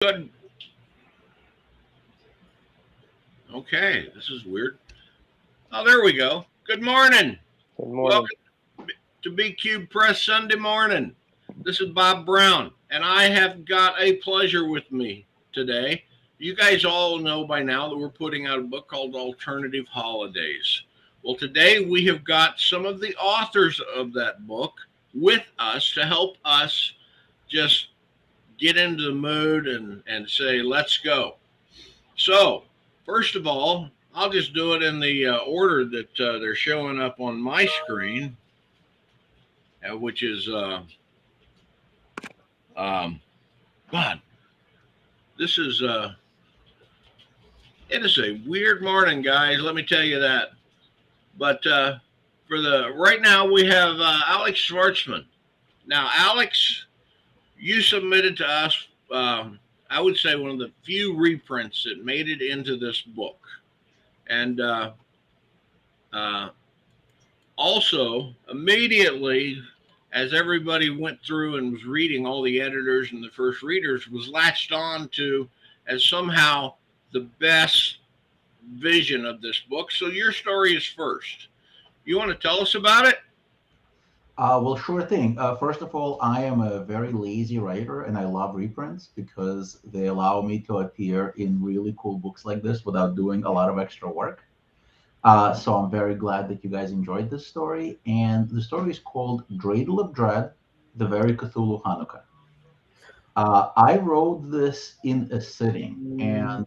Good. Okay, this is weird. Oh, there we go. Good morning. Good morning. Welcome to B Cube Press Sunday morning. This is Bob Brown, and I have got a pleasure with me today. You guys all know by now that we're putting out a book called Alternative Holidays. Well, today we have got some of the authors of that book with us to help us just get into the mood and say, let's go. So, first of all, I'll just do it in the order that they're showing up on my screen, which is, um, God, this is, it is a weird morning, guys. Let me tell you that. But for the right now, we have Alex Schwartzman. Now, Alex, you submitted to us, I would say, one of the few reprints that made it into this book. And uh, also, immediately, as everybody went through and was reading, all the editors and the first readers was latched on to as somehow the best vision of this book. So your story is first. You want to tell us about it? Well, sure thing. First of all, I am a very lazy writer and I love reprints because they allow me to appear in really cool books like this without doing a lot of extra work. So I'm very glad that you guys enjoyed this story. And the story is called Dreidel of Dread, The Very Cthulhu Hanukkah. I wrote this in a sitting, and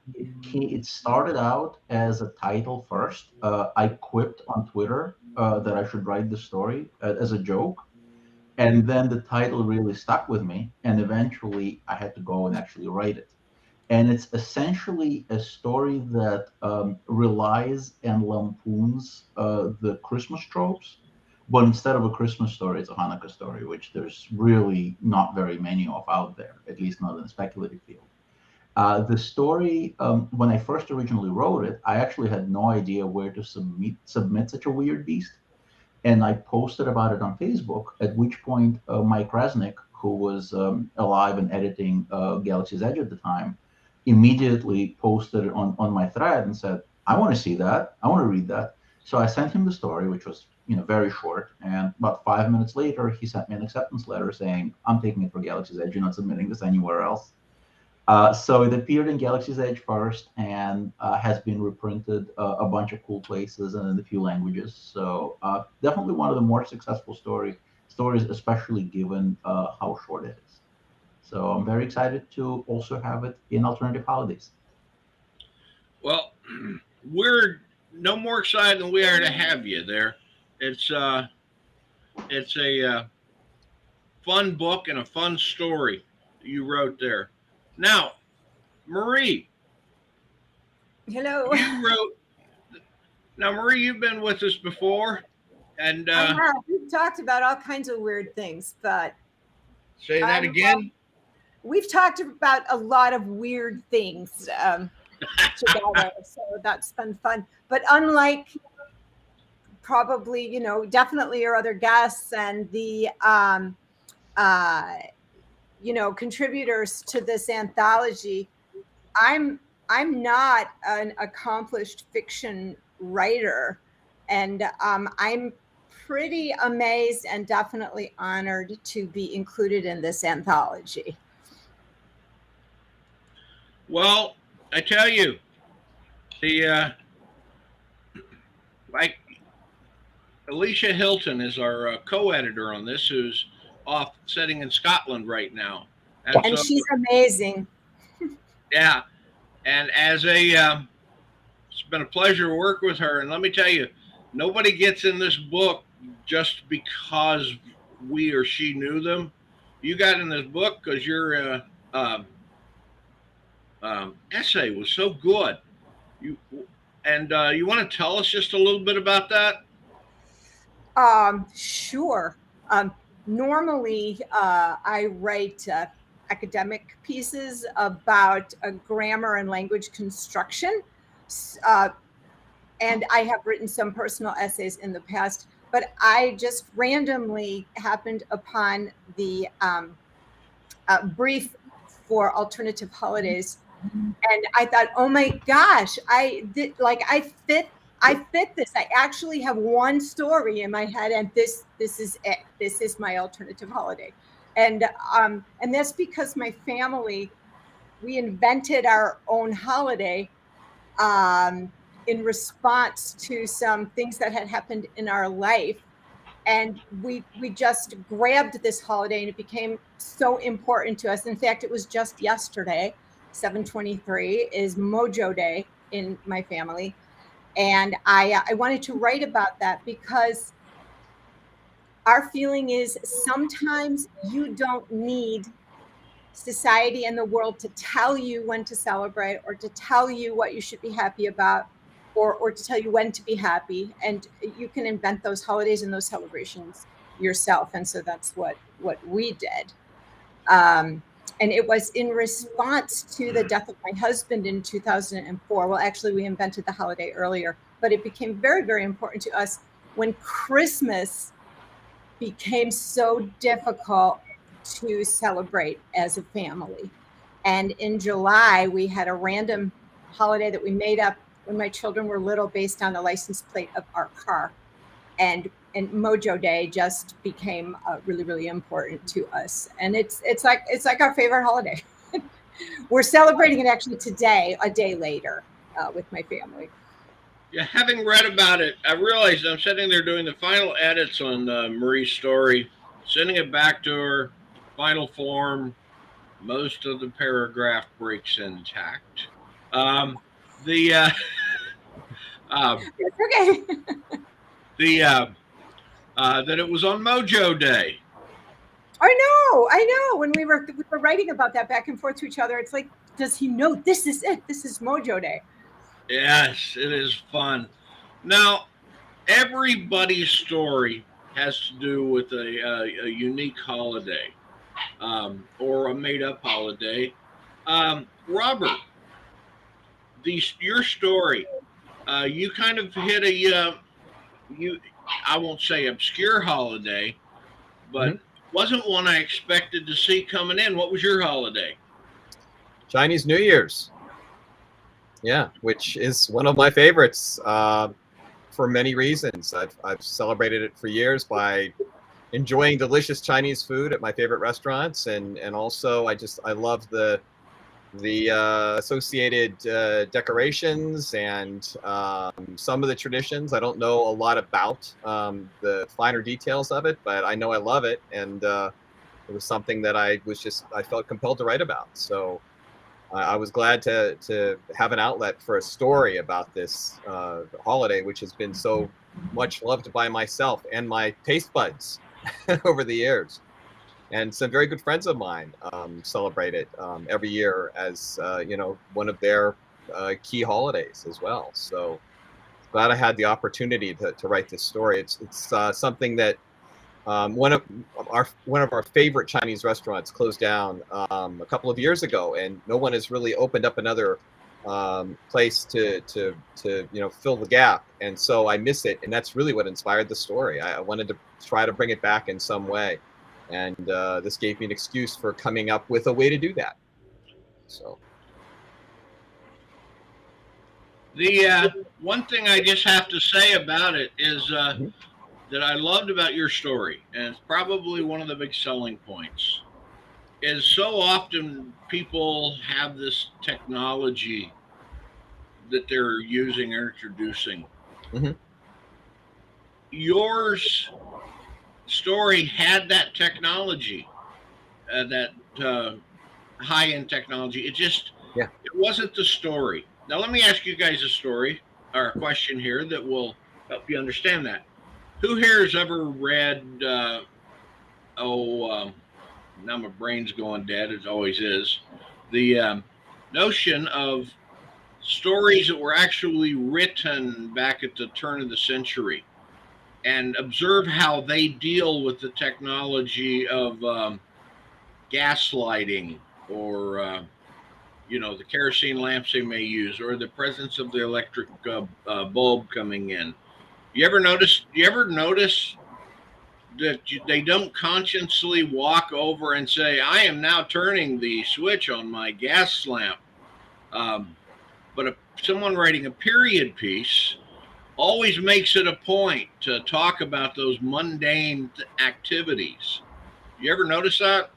it started out as a title first. I quipped on Twitter that I should write the story as a joke, and then the title really stuck with me, and eventually I had to go and actually write it. And it's essentially a story that relies and lampoons the Christmas tropes, but instead of a Christmas story, it's a Hanukkah story, which there's really not very many of out there, at least not in the speculative field. The story, when I first originally wrote it, I actually had no idea where to submit such a weird beast. And I posted about it on Facebook, at which point Mike Resnick, who was alive and editing Galaxy's Edge at the time, immediately posted it on my thread and said, I want to see that. I want to read that. So I sent him the story, which was very short. And about 5 minutes later, he sent me an acceptance letter saying, I'm taking it for Galaxy's Edge. You're not submitting this anywhere else. So it appeared in Galaxy's Edge first and has been reprinted a bunch of cool places and in a few languages. So definitely one of the more successful stories, especially given how short it is. So I'm very excited to also have it in Alternative Holidays. Well, we're no more excited than we are to have you there. It's it's a fun book and a fun story you wrote there. Now, Marie, Hello. you wrote. Now, Marie, you've been with us before, and I have. We've talked about all kinds of weird things, but say that again. we've talked about a lot of weird things together, so that's been fun. But unlike probably, definitely your other guests and the, uh, contributors to this anthology, I'm I'm not an accomplished fiction writer, and I'm pretty amazed and definitely honored to be included in this anthology. Well, I tell you, the like Alicia Hilton is our co-editor on this, who's off setting in Scotland right now, and And so she's amazing. yeah, and as a it's been a pleasure to work with her. And let me tell you, nobody gets in this book just because we or she knew them. You got in this book because your essay was so good. You and you want to tell us just a little bit about that? Sure. Um, Normally, I write academic pieces about grammar and language construction. S- Uh, and I have written some personal essays in the past, but I just randomly happened upon the brief for alternative holidays, and I thought, oh my gosh, I fit this. I actually have one story in my head, and this is it. This is my alternative holiday, and that's because my family, we invented our own holiday in response to some things that had happened in our life, and we just grabbed this holiday, and it became so important to us. In fact, it was just yesterday, 7/23 is Mojo Day in my family, and I wanted to write about that because our feeling is sometimes you don't need society and the world to tell you when to celebrate or to tell you what you should be happy about, or to tell you when to be happy, and you can invent those holidays and those celebrations yourself. And so that's what we did, and it was in response to the death of my husband in 2004. Well, actually, we invented the holiday earlier, but it became very, very important to us when Christmas became so difficult to celebrate as a family. And in July, we had a random holiday that we made up when my children were little based on the license plate of our car. And Mojo Day just became really, really important to us. And it's like our favorite holiday. We're celebrating it actually today, a day later, with my family. Yeah, having read about it, I realized I'm sitting there doing the final edits on Marie's story, sending it back to her, final form. Most of the paragraph breaks intact. The It's okay. the that it was on Mojo Day. I know. When we were writing about that back and forth to each other, it's like, does he know this is it? This is Mojo Day. Yes, it is fun. Now, everybody's story has to do with a unique holiday, or a made-up holiday. Robert, your story, you kind of hit you I won't say obscure holiday, but wasn't one I expected to see coming in. What was your holiday? Chinese New Year's. Yeah, which is one of my favorites for many reasons. I've celebrated it for years by enjoying delicious Chinese food at my favorite restaurants, and also I love the associated decorations and some of the traditions. I don't know a lot about the finer details of it, but I know I love it, and it was something that I felt compelled to write about. So I was glad to have an outlet for a story about this holiday, which has been so much loved by myself and my taste buds over the years. And some very good friends of mine celebrate it every year as one of their key holidays as well. So glad I had the opportunity to write this story. It's something that one of our favorite Chinese restaurants closed down a couple of years ago, and no one has really opened up another place to fill the gap. And so I miss it, and that's really what inspired the story. I wanted to try to bring it back in some way, and this gave me an excuse for coming up with a way to do that. So the one thing I just have to say about it is that I loved about your story, and it's probably one of the big selling points, is so often people have this technology that they're using or introducing. Yours story had that technology, that high-end technology. It wasn't the story. Now let me ask you guys a story or a question here that will help you understand that. Who here has ever read now my brain's going dead, it always is, the notion of stories that were actually written back at the turn of the century, and observe how they deal with the technology of gaslighting, or the kerosene lamps they may use, or the presence of the electric bulb coming in. You ever notice they don't consciously walk over and say, I am now turning the switch on my gas lamp. But someone writing a period piece always makes it a point to talk about those mundane activities. You ever notice that?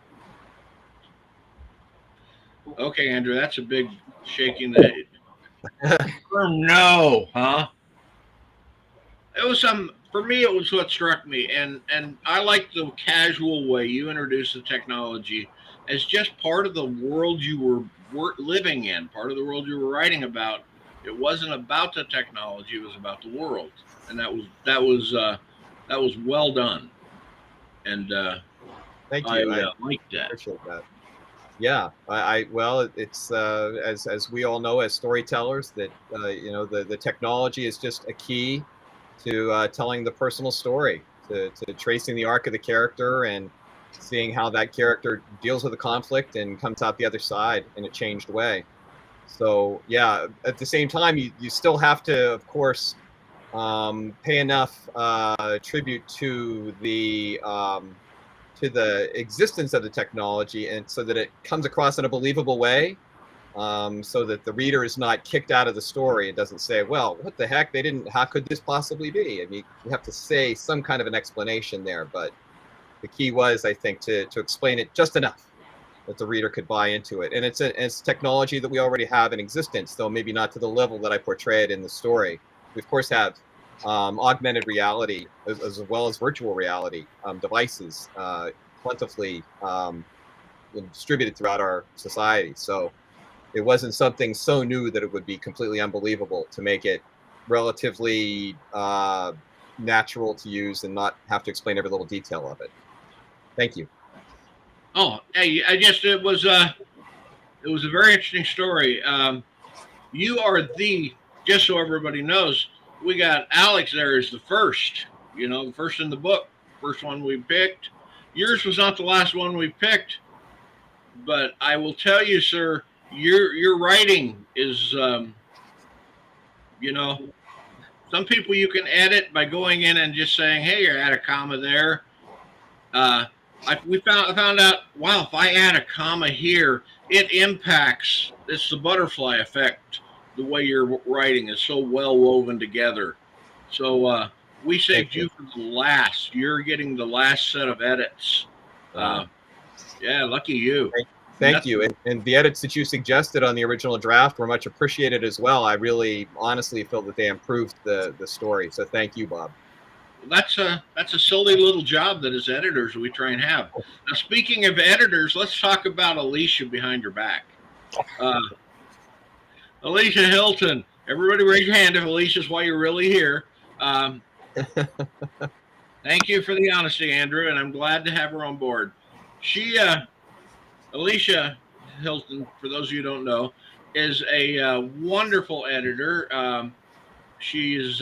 Okay, Andrew, that's a big shaking the head. No, huh? It was for me, it was what struck me, and I like the casual way you introduced the technology as just part of the world you were living in, part of the world you were writing about. It wasn't about the technology; it was about the world, and that was well done. And Thank you. I I liked that. appreciate that. Yeah, well, it's as we all know as storytellers that the technology is just a key to telling the personal story, to tracing the arc of the character and seeing how that character deals with the conflict and comes out the other side in a changed way. So yeah, at the same time, you still have to, of course, pay enough tribute to the existence of the technology, and so that it comes across in a believable way, so that the reader is not kicked out of the story. It doesn't say, well, what the heck, how could this possibly be? I mean, you have to say some kind of an explanation there, but the key was, I think, to explain it just enough that the reader could buy into it. And it's technology that we already have in existence, though maybe not to the level that I portray it in the story. We, of course, have augmented reality as well as virtual reality devices plentifully distributed throughout our society. So it wasn't something so new that it would be completely unbelievable to make it relatively natural to use and not have to explain every little detail of it. Thank you. Oh, hey, it was a very interesting story. You are just so everybody knows, we got Alex there as the first, the first in the book, first one we picked. Yours was not the last one we picked, but I will tell you, sir, your writing is, some people you can edit by going in and just saying, hey, you add a comma there. We found out, wow, if I add a comma here, it impacts. It's the butterfly effect. The way you're writing is so well woven together. So we saved you for the last. You're getting the last set of edits. Yeah, lucky you. Thank you. And the edits that you suggested on the original draft were much appreciated as well. I really honestly feel that they improved the story. So thank you, Bob. That's a silly little job that as editors we try and have. Now, speaking of editors, let's talk about Alicia behind your back. Alicia Hilton. Everybody raise your hand if Alicia's why you're really here. Thank you for the honesty, Andrew, and I'm glad to have her on board. Alicia Hilton, for those of you who don't know, is a wonderful editor. She's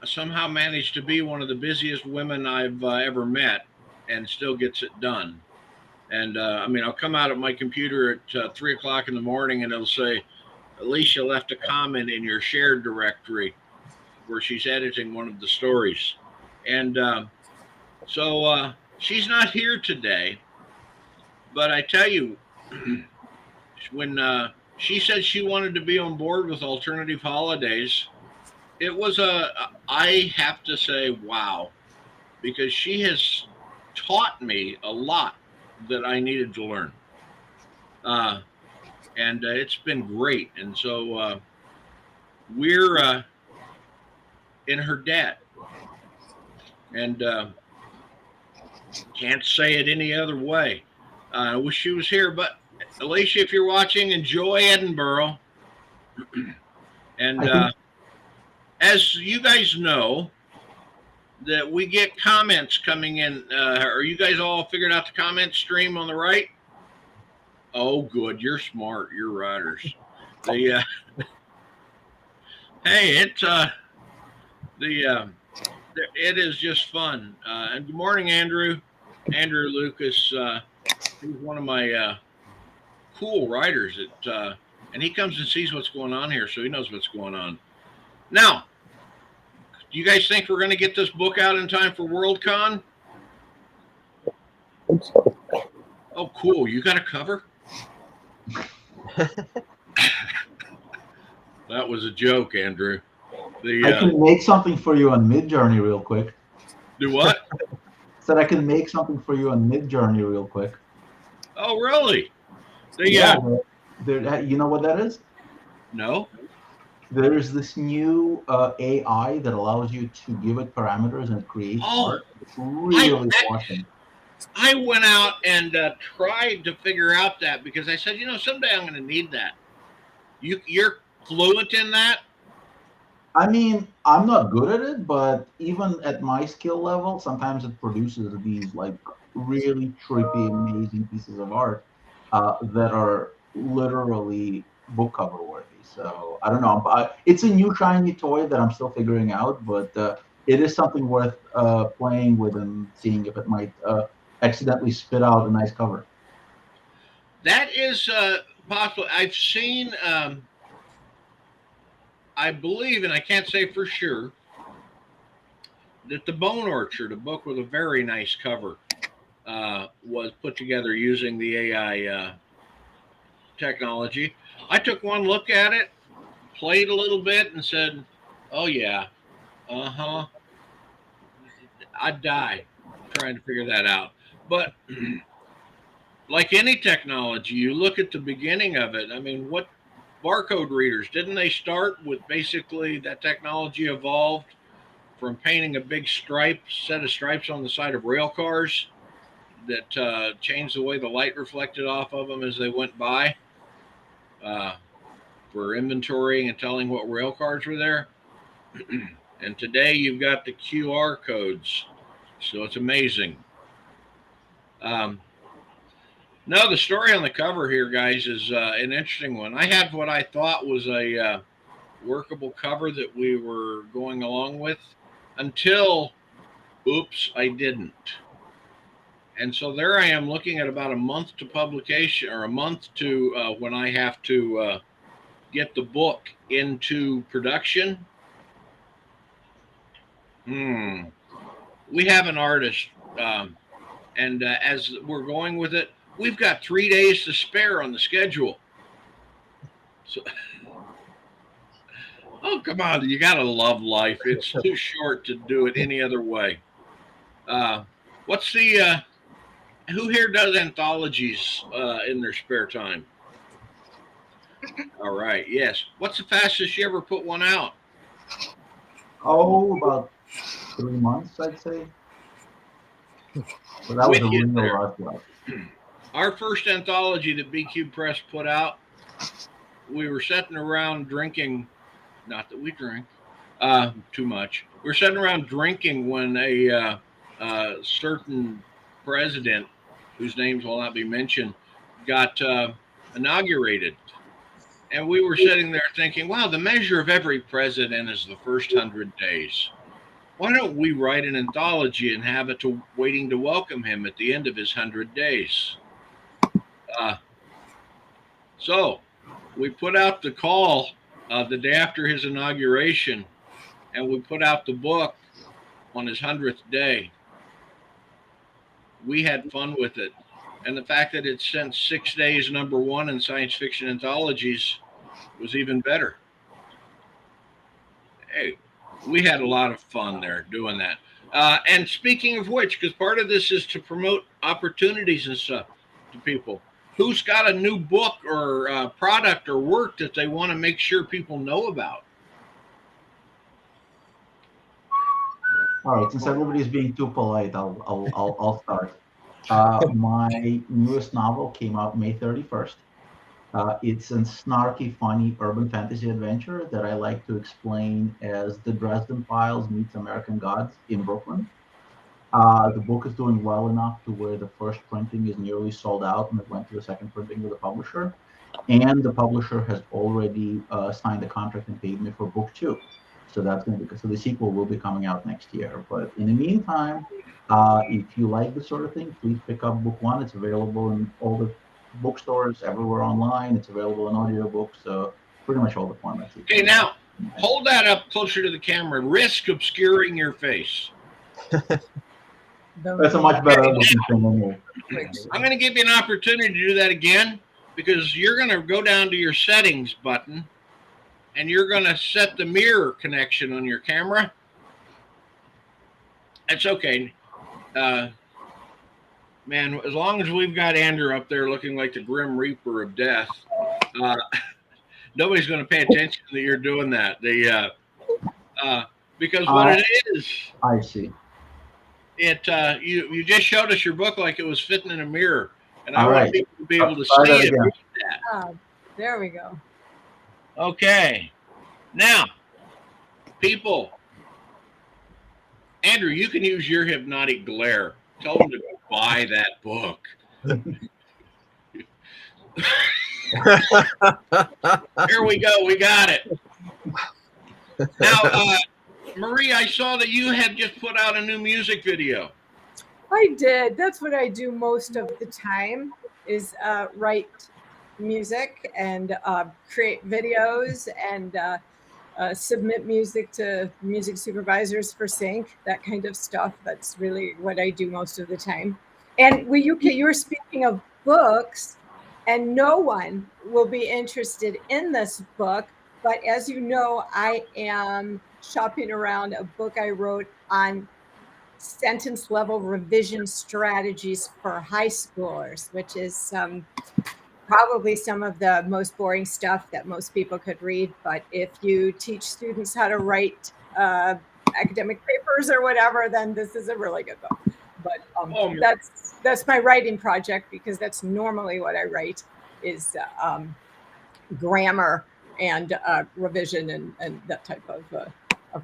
somehow managed to be one of the busiest women I've ever met and still gets it done. And I'll come out of my computer at 3 o'clock in the morning and it'll say, Alicia left a comment in your shared directory where she's editing one of the stories. And so she's not here today, but I tell you, when she said she wanted to be on board with Alternative Holidays, it was I have to say, wow, because she has taught me a lot that I needed to learn. And it's been great. And so we're in her debt. And can't say it any other way. I wish she was here. But Alicia, if you're watching, enjoy Edinburgh. And as you guys know, that we get comments coming in. Are you guys all figured out the comment stream on the right? Oh, good. You're smart. You're writers. Hey, it is just fun. And good morning, Andrew. Andrew Lucas. He's one of my cool writers. And he comes and sees what's going on here, so he knows what's going on. Now, Do you guys think we're going to get this book out in time for Worldcon? Hope so. Oh, cool. You got a cover? That was a joke, Andrew. I can make something for you on Midjourney real quick. Do what? Said I can make something for you on Midjourney real quick. Oh, really? You know what that is? No. There's this new AI that allows you to give it parameters and it creates art. It's really awesome. I went out and tried to figure out that because I said, someday I'm going to need that. You're fluent in that? I mean, I'm not good at it, but even at my skill level, sometimes it produces these like really trippy, amazing pieces of art that are literally book cover worthy. So I don't know. It's a new shiny toy that I'm still figuring out, but it is something worth playing with and seeing if it might accidentally spit out a nice cover. That is possible. I've seen, I believe, and I can't say for sure, that The Bone Orchard, a book with a very nice cover, was put together using the AI technology. I took one look at it, played a little bit, and said, oh, yeah, I'd die trying to figure that out. But like any technology, you look at the beginning of it. I mean, what barcode readers, didn't they start with basically that technology evolved from painting a big set of stripes on the side of rail cars that changed the way the light reflected off of them as they went by for inventorying and telling what rail cars were there. And today you've got the QR codes. So it's amazing. No, the story on the cover here, guys, is an interesting one. I had what I thought was a workable cover that we were going along with until, oops, I didn't. And so there I am looking at about a month to publication, or a month to when I have to get the book into production. We have an artist, and as we're going with it, we've got 3 days to spare on the schedule. So, oh, come on. You got to love life. It's too short to do it any other way. What's the, who here does anthologies in their spare time? All right. Yes. What's the fastest you ever put one out? Oh, about 3 months, I'd say. So that was a real rush. Our first anthology that BQ Press put out, we were sitting around drinking, not that we drink too much. We were sitting around drinking when a certain president, whose names will not be mentioned, got inaugurated. And we were sitting there thinking, wow, the measure of every president is the first 100 days. Why don't we write an anthology and have it waiting to welcome him at the end of his 100 days? So we put out the call the day after his inauguration, and we put out the book on his 100th day. We had fun with it. And the fact that it sent 6 days #1 in science fiction anthologies was even better. Hey, we had a lot of fun there doing that. And speaking of which, because part of this is to promote opportunities and stuff to people, who's got a new book or product or work that they want to make sure people know about? All right, since everybody's being too polite, I'll start. My newest novel came out May 31st. It's a snarky, funny urban fantasy adventure that I like to explain as The Dresden Files meets American Gods in Brooklyn. The book is doing well enough to where the first printing is nearly sold out, and it went to the second printing with the publisher. And the publisher has already signed a contract and paid me for book 2. So that's going to be, so the sequel will be coming out next year. But in the meantime, if you like this sort of thing, please pick up book 1. It's available in all the bookstores, everywhere online. It's available in audiobooks, so pretty much all the formats. Okay, now hold that up closer to the camera. Risk obscuring your face. That's a much better looking thing than you. I'm going to give you an opportunity to do that again because you're going to go down to your settings button and you're going to set the mirror connection on your camera. It's okay. Man, as long as we've got Andrew up there looking like the Grim Reaper of death, nobody's going to pay attention that you're doing that. Because what it is, I see. you just showed us your book like it was fitting in a mirror, and I All want right. people to be able to Try see that it. again. Read that. There we go. Okay, now, people, Andrew, you can use your hypnotic glare. Tell them to go buy that book. Here we go. We got it. Now, Marie, I saw that you had just put out a new music video. I did. That's what I do most of the time is write music and create videos and submit music to music supervisors for sync, that kind of stuff. That's really what I do most of the time. And you were speaking of books, and no one will be interested in this book. But as you know, I am shopping around a book I wrote on sentence level revision strategies for high schoolers, which is probably some of the most boring stuff that most people could read. But if you teach students how to write academic papers or whatever, then this is a really good book. But that's my writing project, because that's normally what I write is grammar and revision and that type of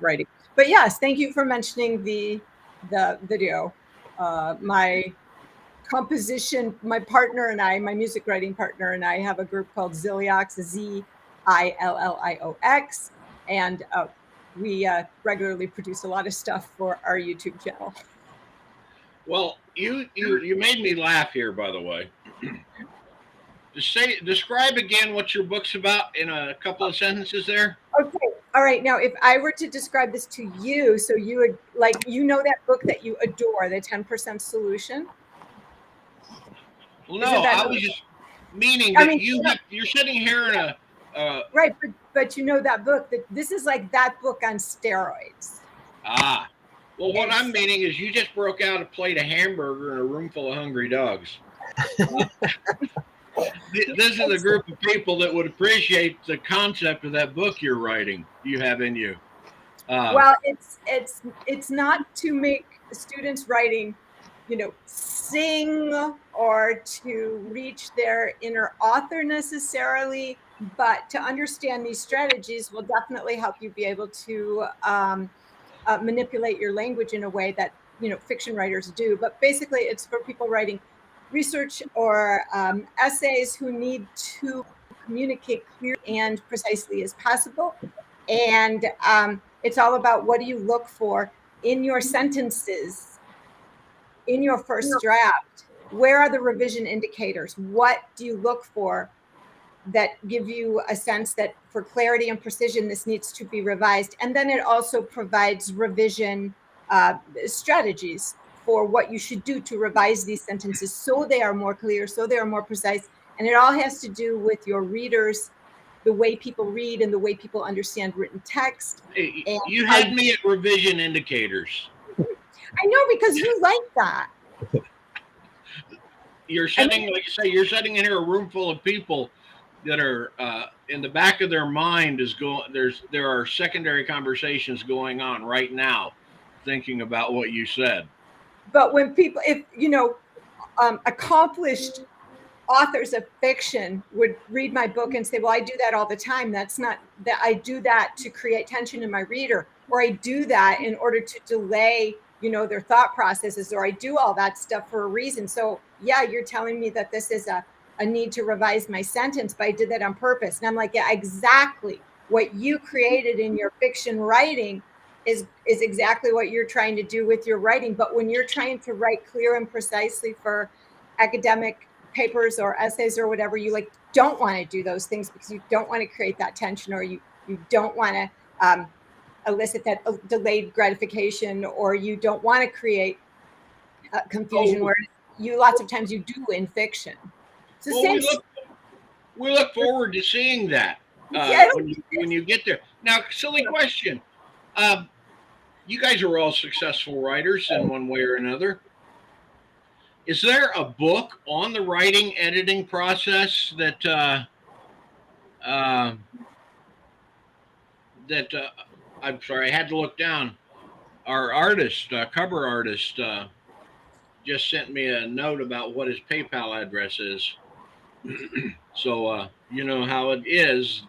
writing. But yes, thank you for mentioning the video. My composition, my partner and I, my music writing partner and I have a group called Zilliox, Zilliox, and we regularly produce a lot of stuff for our YouTube channel. Well, you made me laugh here, by the way. Describe again what your book's about in a couple of sentences there. Okay. All right. Now, if I were to describe this to you, so you would that book that you adore, the 10% Solution. Well, no, I was just meaning that you're sitting here in a right, but you know that book, that this is like that book on steroids. Well, what I'm meaning is you just broke out a plate of hamburger in a room full of hungry dogs. This is a group of people that would appreciate the concept of that book you're writing. You have in you. Well, it's not to make students writing, sing or to reach their inner author necessarily, but to understand these strategies will definitely help you be able to manipulate your language in a way that fiction writers do. But basically, it's for people writing research or essays who need to communicate clearly and precisely as possible. And it's all about, what do you look for in your sentences, in your first draft? Where are the revision indicators? What do you look for that give you a sense that for clarity and precision, this needs to be revised? And then it also provides revision strategies for what you should do to revise these sentences so they are more clear, so they are more precise. And it all has to do with your readers, the way people read and the way people understand written text. Hey, you had me at revision indicators. I know, because you like that. You're sitting, like you say, you're sitting in here a room full of people that are in the back of their mind there are secondary conversations going on right now, thinking about what you said. But when people, accomplished authors of fiction would read my book and say, well, I do that all the time. That's not that I do that to create tension in my reader, or I do that in order to delay, their thought processes, or I do all that stuff for a reason. So yeah, you're telling me that this is a need to revise my sentence, but I did that on purpose. And I'm like, yeah, exactly. What you created in your fiction writing is exactly what you're trying to do with your writing. But when you're trying to write clear and precisely for academic papers or essays or whatever, you don't want to do those things because you don't want to create that tension, or you don't want to elicit that delayed gratification, or you don't want to create confusion, where you lots of times you do in fiction. It's the Well, same. we look forward to seeing that Yeah, when you get there. Now, silly question. You guys are all successful writers in one way or another. Is there a book on the writing editing process that I'm sorry, I had to look down. Our artist, cover artist, just sent me a note about what his PayPal address is. So you know how it is.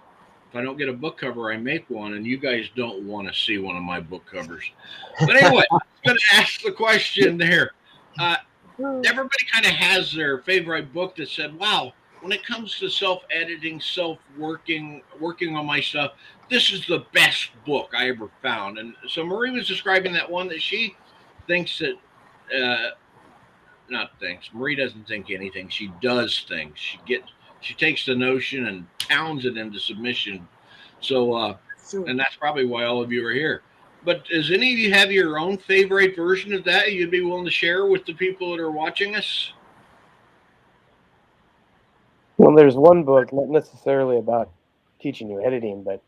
If I don't get a book cover, I make one, and you guys don't want to see one of my book covers. But anyway, I'm going to ask the question there. Everybody kind of has their favorite book that said, wow, when it comes to self-editing, working on my stuff, this is the best book I ever found. And so Marie was describing that one that she thinks that, not thinks, Marie doesn't think anything. She does things. She takes the notion and pounds it into submission. So, and that's probably why all of you are here. But does any of you have your own favorite version of that you'd be willing to share with the people that are watching us? Well, there's one book, not necessarily about teaching you editing, but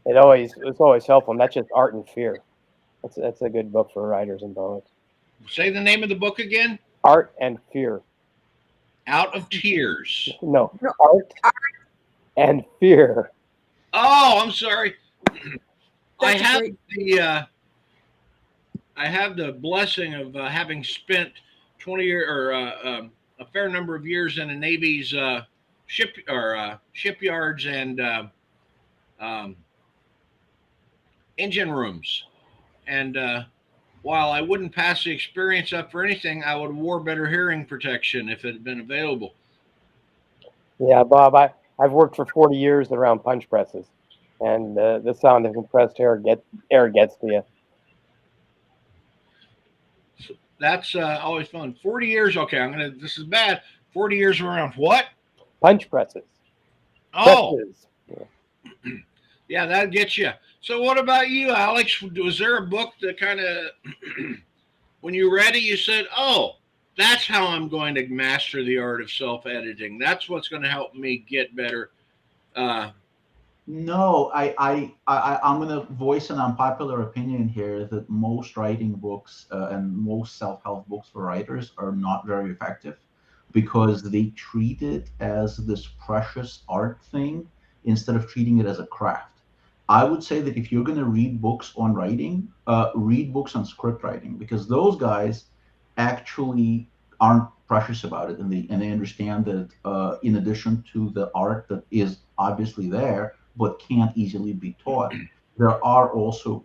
it's always helpful, and that's just Art and Fear. That's a good book for writers and poets. Say the name of the book again. Art and Fear. Out of Tears. No, Art and Fear. Oh, I'm sorry. I That's have the blessing of having spent 20 years or a fair number of years in the Navy's shipyards and engine rooms, and while I wouldn't pass the experience up for anything, I would have wore better hearing protection if it had been available. Yeah, Bob, I've worked for 40 years around punch presses, and the sound of compressed air gets to you. So that's always fun. 40 years. Okay, this is bad. 40 years around what? Punch presses. Oh, presses. Yeah, that gets you. So what about you, Alex? Was there a book that kind of, when you read it, you said, oh, that's how I'm going to master the art of self-editing. That's what's going to help me get better. No, I'm going to voice an unpopular opinion here that most writing books and most self-help books for writers are not very effective because they treat it as this precious art thing instead of treating it as a craft. I would say that if you're going to read books on writing, read books on script writing, because those guys actually aren't precious about it, and they understand that in addition to the art that is obviously there but can't easily be taught, there are also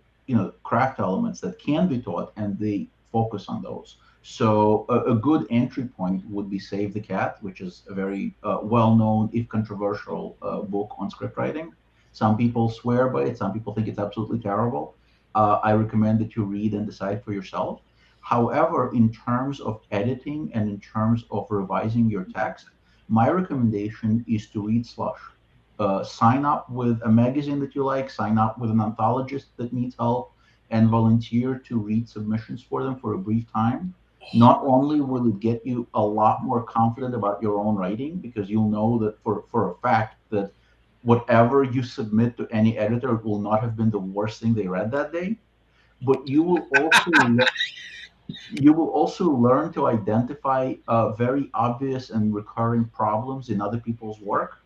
craft elements that can be taught, and they focus on those. So a good entry point would be Save the Cat, which is a very well-known, if controversial, book on script writing. Some people swear by it. Some people think it's absolutely terrible. I recommend that you read and decide for yourself. However, in terms of editing and in terms of revising your text, my recommendation is to read Slush. Sign up with a magazine that you like, sign up with an anthologist that needs help, and volunteer to read submissions for them for a brief time. Not only will it get you a lot more confident about your own writing, because you'll know that for a fact that whatever you submit to any editor will not have been the worst thing they read that day, but you will also learn to identify very obvious and recurring problems in other people's work.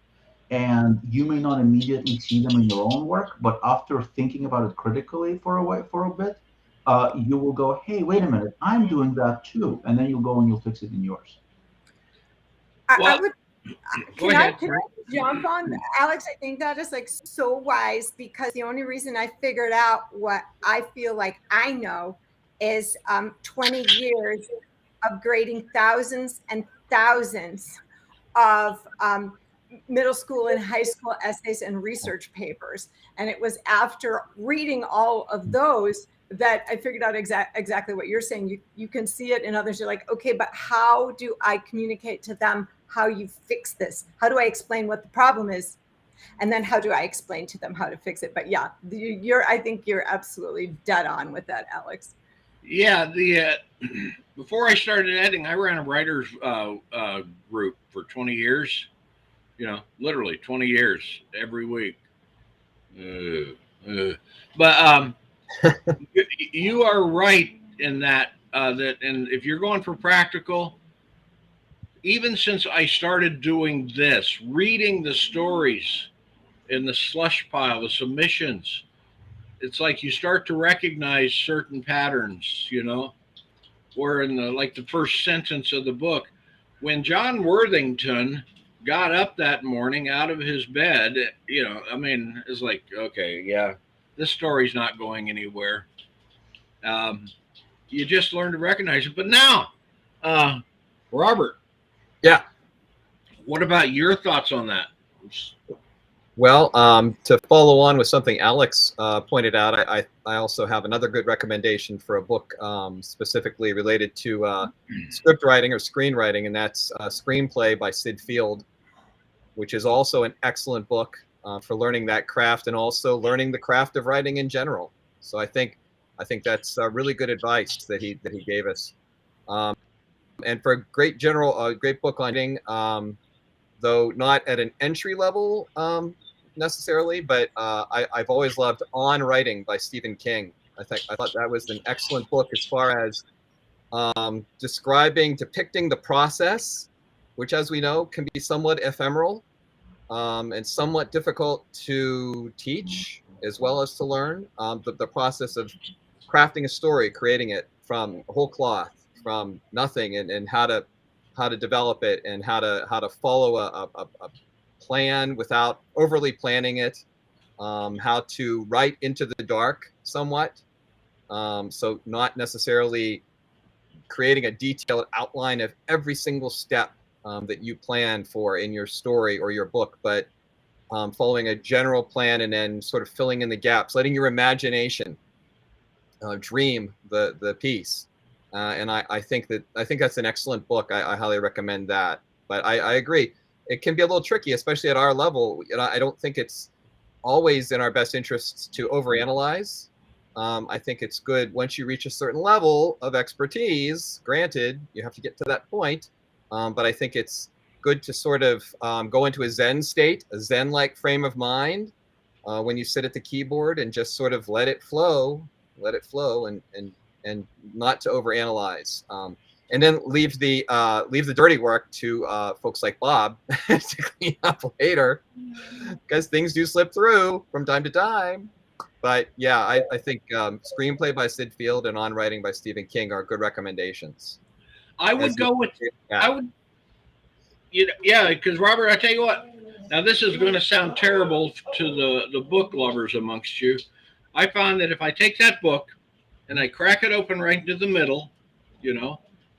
And you may not immediately see them in your own work, but after thinking about it critically for a bit, you will go, hey, wait a minute, I'm doing that too. And then you'll go and you'll fix it in yours. Can I jump on Alex? I think that is like so wise, because the only reason I figured out what I feel like I know is 20 years of grading thousands and thousands of middle school and high school essays and research papers. And it was after reading all of those that I figured out exactly what you're saying. You can see it in others. You're like, okay, but how do I communicate to them how you fix this? How do I explain what the problem is? And then how do I explain to them how to fix it? But yeah, I think you're absolutely dead on with that, Alex. Yeah, the before I started editing, I ran a writers group for 20 years. Literally 20 years every week. But you are right in that and if you're going for practical, even since I started doing this, reading the stories in the slush pile, the submissions, it's like you start to recognize certain patterns, or in the first sentence of the book, when John Worthington got up that morning out of his bed, it's like, okay, yeah, this story's not going anywhere. You just learn to recognize it. But now, Robert. Yeah. What about your thoughts on that? Well, to follow on with something Alex pointed out, I also have another good recommendation for a book specifically related to script writing or screenwriting, and that's Screenplay by Sid Field, which is also an excellent book for learning that craft and also learning the craft of writing in general. So I think that's really good advice that he gave us. And for a great book on writing, though not at an entry level necessarily, but I've always loved On Writing by Stephen King. I thought that was an excellent book as far as depicting the process, which, as we know, can be somewhat ephemeral and somewhat difficult to teach as well as to learn. The process of crafting a story, creating it from whole cloth, from nothing, and how to develop it, and how to follow a plan without overly planning it, how to write into the dark somewhat, so not necessarily creating a detailed outline of every single step that you plan for in your story or your book, but following a general plan and then sort of filling in the gaps, letting your imagination dream the piece. And I think that's an excellent book. I highly recommend that. But I agree, it can be a little tricky, especially at our level. I don't think it's always in our best interests to overanalyze. I think it's good once you reach a certain level of expertise. Granted, you have to get to that point, but I think it's good to sort of go into a Zen state, a Zen-like frame of mind when you sit at the keyboard and just sort of let it flow, and not to overanalyze. And then leave the dirty work to folks like Bob to clean up later, because things do slip through from time to time. But yeah, I think Screenplay by Sid Field and On Writing by Stephen King are good recommendations. I would go with, because Robert, I tell you what, now this is going to sound terrible to the book lovers amongst you. I found that if I take that book and I crack it open right into the middle,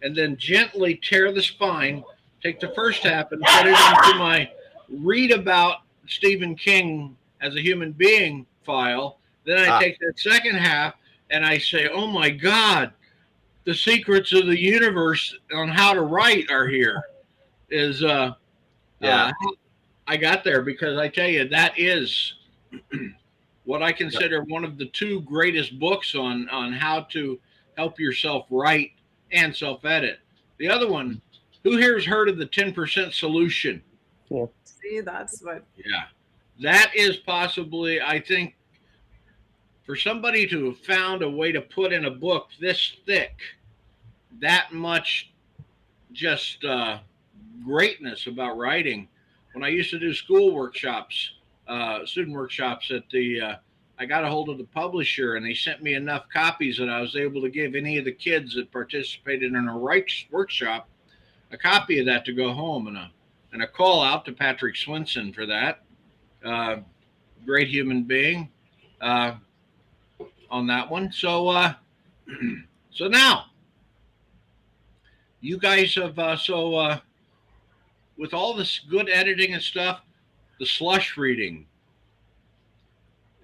and then gently tear the spine, take the first half and put it into my read about Stephen King as a human being file, then I take that second half and I say, oh my God, the secrets of the universe on how to write are here. I got there because I tell you, that is what I consider one of the two greatest books on how to help yourself write and self-edit. The other one, who here has heard of the 10% solution? Yeah. See, that's what. Yeah. That is possibly, I think, for somebody to have found a way to put in a book this thick, that much just greatness about writing. When I used to do school workshops, student workshops at I got a hold of the publisher and they sent me enough copies that I was able to give any of the kids that participated in a workshop a copy of that to go home, and a call out to Patrick Swinson for that. Great human being on that one. So so now you guys have with all this good editing and stuff, the slush reading.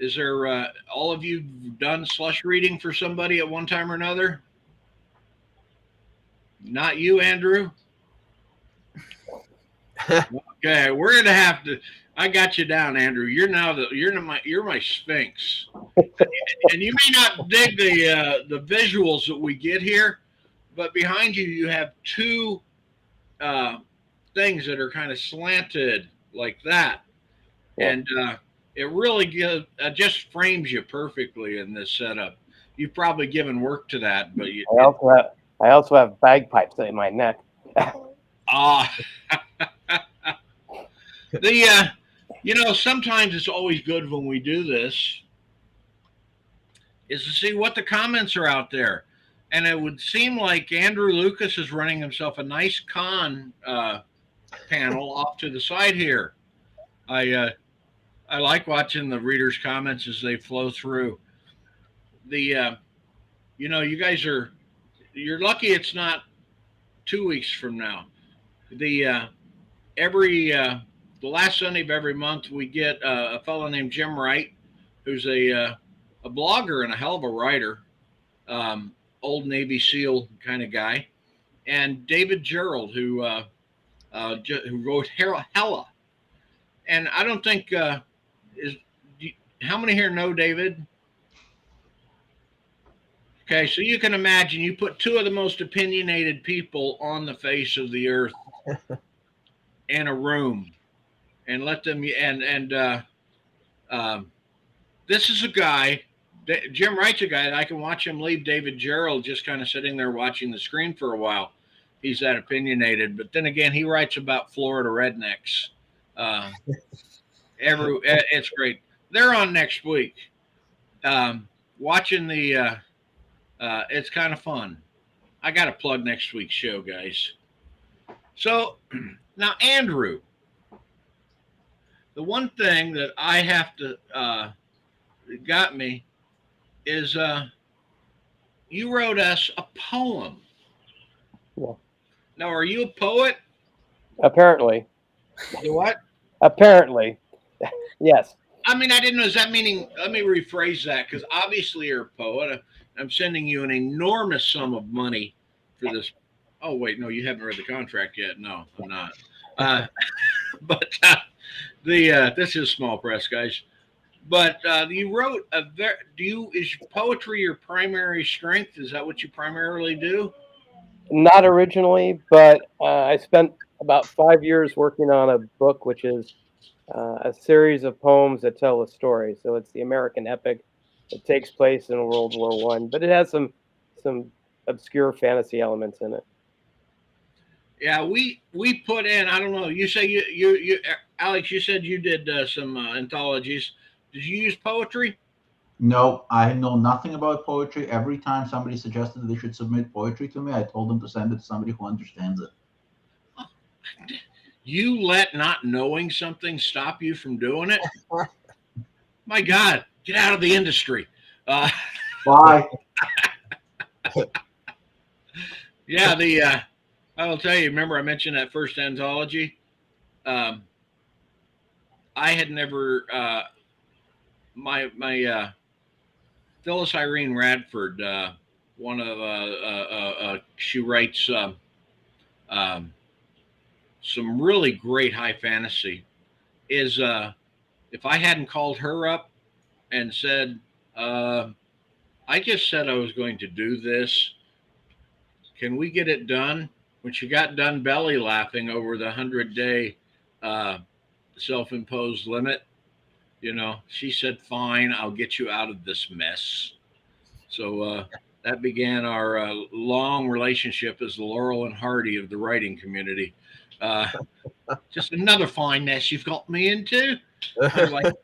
Is there all of you done slush reading for somebody at one time or another? Not you, Andrew. Okay, we're gonna have to. I got you down, Andrew. You're my sphinx, and you may not dig the visuals that we get here, but behind you you have two uh, things that are kind of slanted like that, Yeah. and it really just frames you perfectly in this setup. You've probably given work to that, but I also have bagpipes in my neck. ah, the sometimes it's always good when we do this is to see what the comments are out there. And it would seem like Andrew Lucas is running himself a nice con panel off to the side here. I like watching the readers' comments as they flow through. The you guys you're lucky it's not 2 weeks from now. The every the last Sunday of every month we get a fellow named Jim Wright, who's a blogger and a hell of a writer, old Navy SEAL kind of guy, and David Gerald, who wrote Hella. And I don't think how many here know David? Okay, so you can imagine you put two of the most opinionated people on the face of the earth in a room, and let them this is a guy. Jim Wright's a guy that I can watch him leave David Gerald just kind of sitting there watching the screen for a while. He's that opinionated, but then again, he writes about Florida rednecks. It's great. They're on next week. Watching the it's kind of fun. I got to plug next week's show, guys. So now, Andrew, the one thing that I have to got me is you wrote us a poem. Yeah. Now, are you a poet? Apparently. What? Apparently. Yes. I mean, I didn't know. Is that meaning? Let me rephrase that, because obviously you're a poet. I'm sending you an enormous sum of money for this. Oh wait, no, you haven't read the contract yet. No, I'm not. But this is small press, guys. But you wrote is poetry your primary strength? Is that what you primarily do? Not originally, but I spent about 5 years working on a book, which is a series of poems that tell a story. So it's the American epic. It takes place in World War One, but it has some obscure fantasy elements in it. Yeah, we put in. I don't know. You say you Alex. You said you did some anthologies. Did you use poetry? No, I know nothing about poetry. Every time somebody suggested that they should submit poetry to me, I told them to send it to somebody who understands it. You let not knowing something stop you from doing it? My God, get out of the industry. Bye. Yeah, I will tell you, remember I mentioned that first anthology? I had never, my Phyllis Irene Radford, one of, she writes some really great high fantasy, is if I hadn't called her up and said, I just said I was going to do this, can we get it done? When she got done belly laughing over the 100-day self-imposed limit, she said, fine, I'll get you out of this mess. So that began our long relationship as the Laurel and Hardy of the writing community. Just another fine mess you've got me into. I'm like,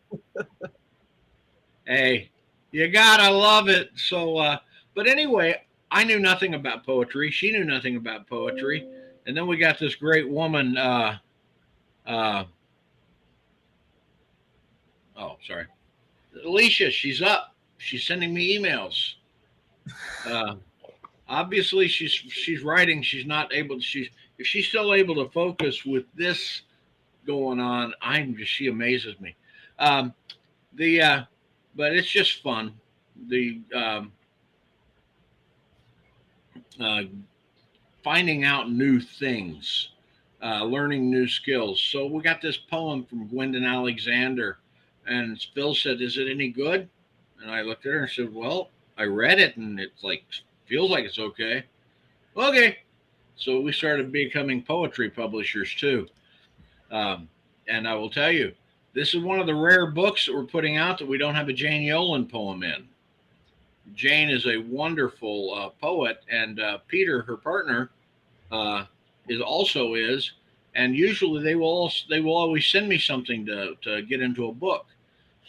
hey, you gotta love it. So, but anyway, I knew nothing about poetry. She knew nothing about poetry. And then we got this great woman. Sorry. Alicia, she's up. She's sending me emails. Obviously, she's writing. She's not able to. If she's still able to focus with this going on, she amazes me. But it's just fun. Finding out new things. learning new skills. So we got this poem from Gwendon Alexander, and Phil said, "Is it any good?" And I looked at her and said, "Well, I read it, and it's like feels like it's okay." Okay, so we started becoming poetry publishers too. Um, and I will tell you, this is one of the rare books that we're putting out that we don't have a Jane Yolen poem in. Jane is a wonderful poet, and Peter, her partner, is also is, and usually they will always send me something to get into a book.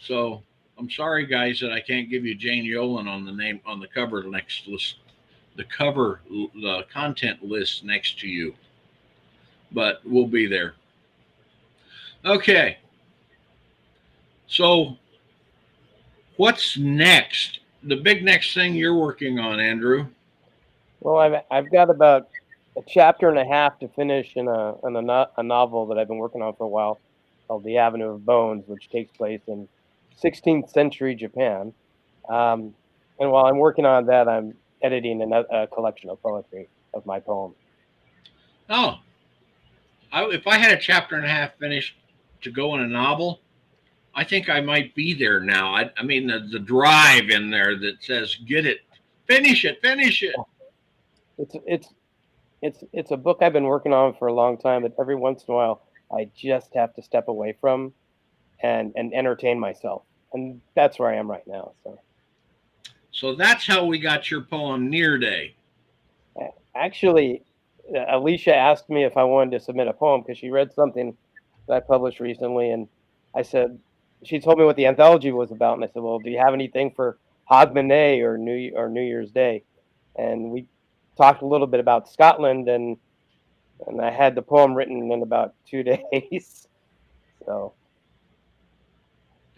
So I'm sorry, guys, that I can't give you Jane Yolen on the name on the cover next list, the content list next to you, but we'll be there. Okay. So what's next? The big next thing you're working on, Andrew? Well, I've got about a chapter and a half to finish in a novel that I've been working on for a while called The Avenue of Bones, which takes place in 16th century Japan. And while I'm working on that, I'm editing a collection of poetry of my poems. Oh, if I had a chapter and a half finished to go in a novel, I think I might be there now. I mean, the drive in there that says, "Get it, finish it, finish it." It's a book I've been working on for a long time, but every once in a while I just have to step away from and entertain myself, and that's where I am right now. So that's how we got your poem Near Day. Actually, Alicia asked me if I wanted to submit a poem because she read something that I published recently, and I said, she told me what the anthology was about, and I said, well, do you have anything for Hogmanay or New Year's Day? And we talked a little bit about Scotland, and I had the poem written in about 2 days. So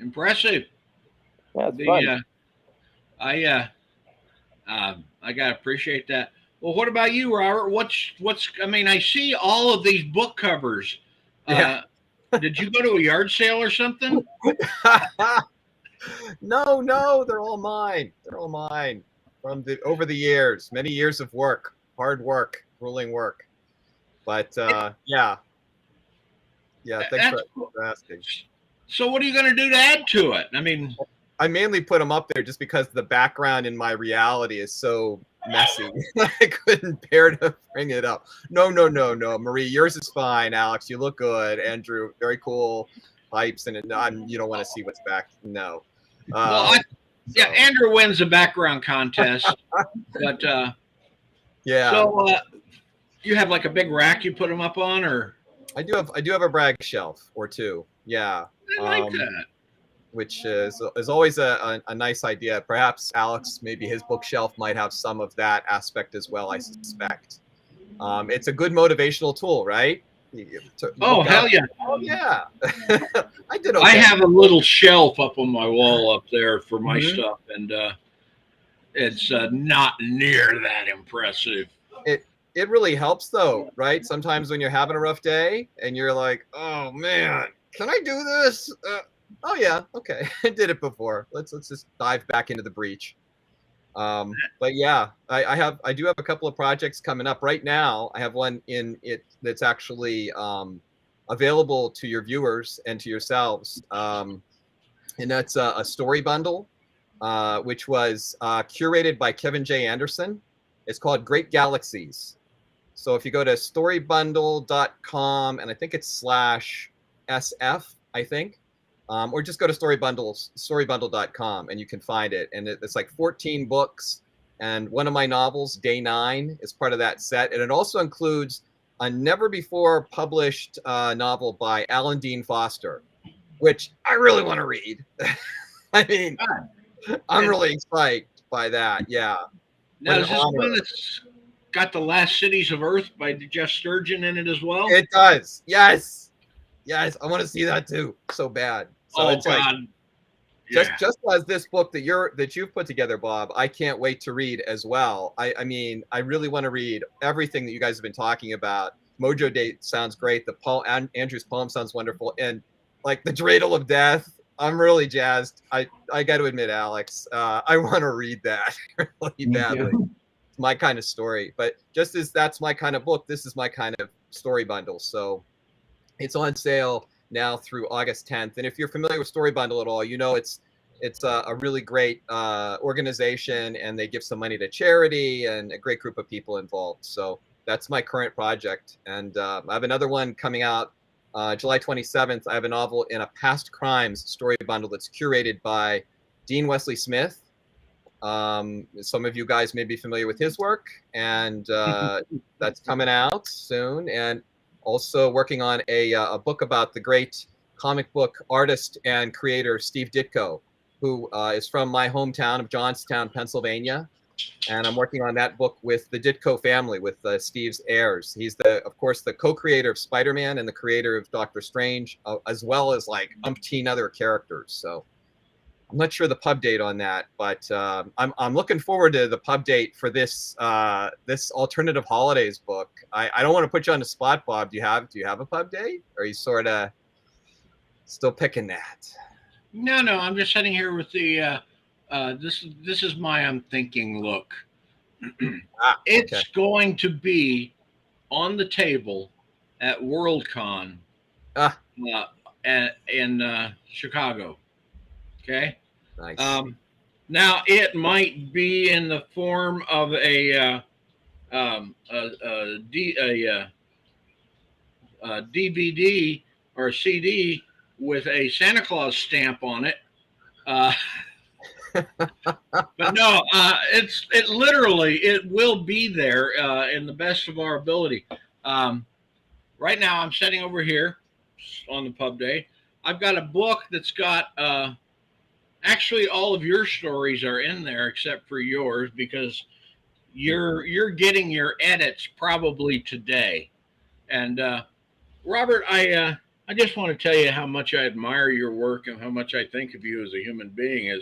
impressive. Yeah, it's fun. I gotta appreciate that. Well, what about you, Robert? What's? I mean, I see all of these book covers. Yeah. Did you go to a yard sale or something? No, they're all mine. They're all mine from over the years, many years of work, hard work, grueling work. But yeah. Thanks for asking. So, what are you going to do to add to it? I mean, I mainly put them up there just because the background in my reality is so messy. I couldn't bear to bring it up. No. Marie, yours is fine. Alex, you look good. Andrew, very cool pipes, and you don't want to see what's back. No. Yeah, Andrew wins the background contest, but yeah. So you have like a big rack you put them up on, or I do have a brag shelf or two. Yeah. I like that. Which is always a nice idea. Perhaps Alex, maybe his bookshelf might have some of that aspect as well, I suspect. It's a good motivational tool, right? Hell yeah. Oh, yeah. I did okay. I have a little shelf up on my wall up there for my stuff, and it's not near that impressive. It really helps, though, right? Sometimes when you're having a rough day and you're like, oh, man, can I do this? Oh yeah, okay. I did it before. Let's just dive back into the breach. But yeah, I do have a couple of projects coming up right now. I have one in it that's actually available to your viewers and to yourselves, and that's a story bundle, which was curated by Kevin J. Anderson. It's called Great Galaxies. So if you go to storybundle.com, and I think it's /SF, I think. Or just go to storybundle.com and you can find it. And it's like 14 books. And one of my novels, Day 9, is part of that set. And it also includes a never before published novel by Alan Dean Foster, which I really want to read. I mean, I'm really excited by that. Yeah. Now, is this one that's got The Last Cities of Earth by Jeff Sturgeon in it as well? It does. Yes. Yes, I want to see that too, so bad. So it's God! Like, just as this book that you've put together, Bob, I can't wait to read as well. I mean, I really want to read everything that you guys have been talking about. Mojo Date sounds great. Andrew's poem sounds wonderful, and like the Dreidel of Death, I'm really jazzed. I got to admit, Alex, I want to read that really badly. It's my kind of story, but just as that's my kind of book, this is my kind of Story Bundle. So it's on sale now through August 10th. And if you're familiar with Story Bundle at all, you know it's a really great organization, and they give some money to charity, and a great group of people involved. So that's my current project. And I have another one coming out July 27th. I have a novel in a past crimes story bundle that's curated by Dean Wesley Smith. Some of you guys may be familiar with his work, and that's coming out soon. And also working on a book about the great comic book artist and creator Steve Ditko, who is from my hometown of Johnstown, Pennsylvania. And I'm working on that book with the Ditko family, with Steve's heirs. He's of course, the co-creator of Spider-Man and the creator of Doctor Strange, as well as like umpteen other characters. So I'm not sure the pub date on that, but I'm looking forward to the pub date for this this alternative holidays book. I don't want to put you on the spot, Bob. Do you have a pub date? Or are you sort of still picking that? No, I'm just sitting here with the this is my I'm thinking look. It's okay. going to be on the table at Worldcon in Chicago. Okay. Nice. Now it might be in the form of a DVD or a CD with a Santa Claus stamp on it. But no, it literally will be there in the best of our ability. Right now, I'm sitting over here on the pub day. I've got a book that's got actually all of your stories are in there except for yours, because you're getting your edits probably today. And Robert, I just want to tell you how much I admire your work and how much I think of you as a human being,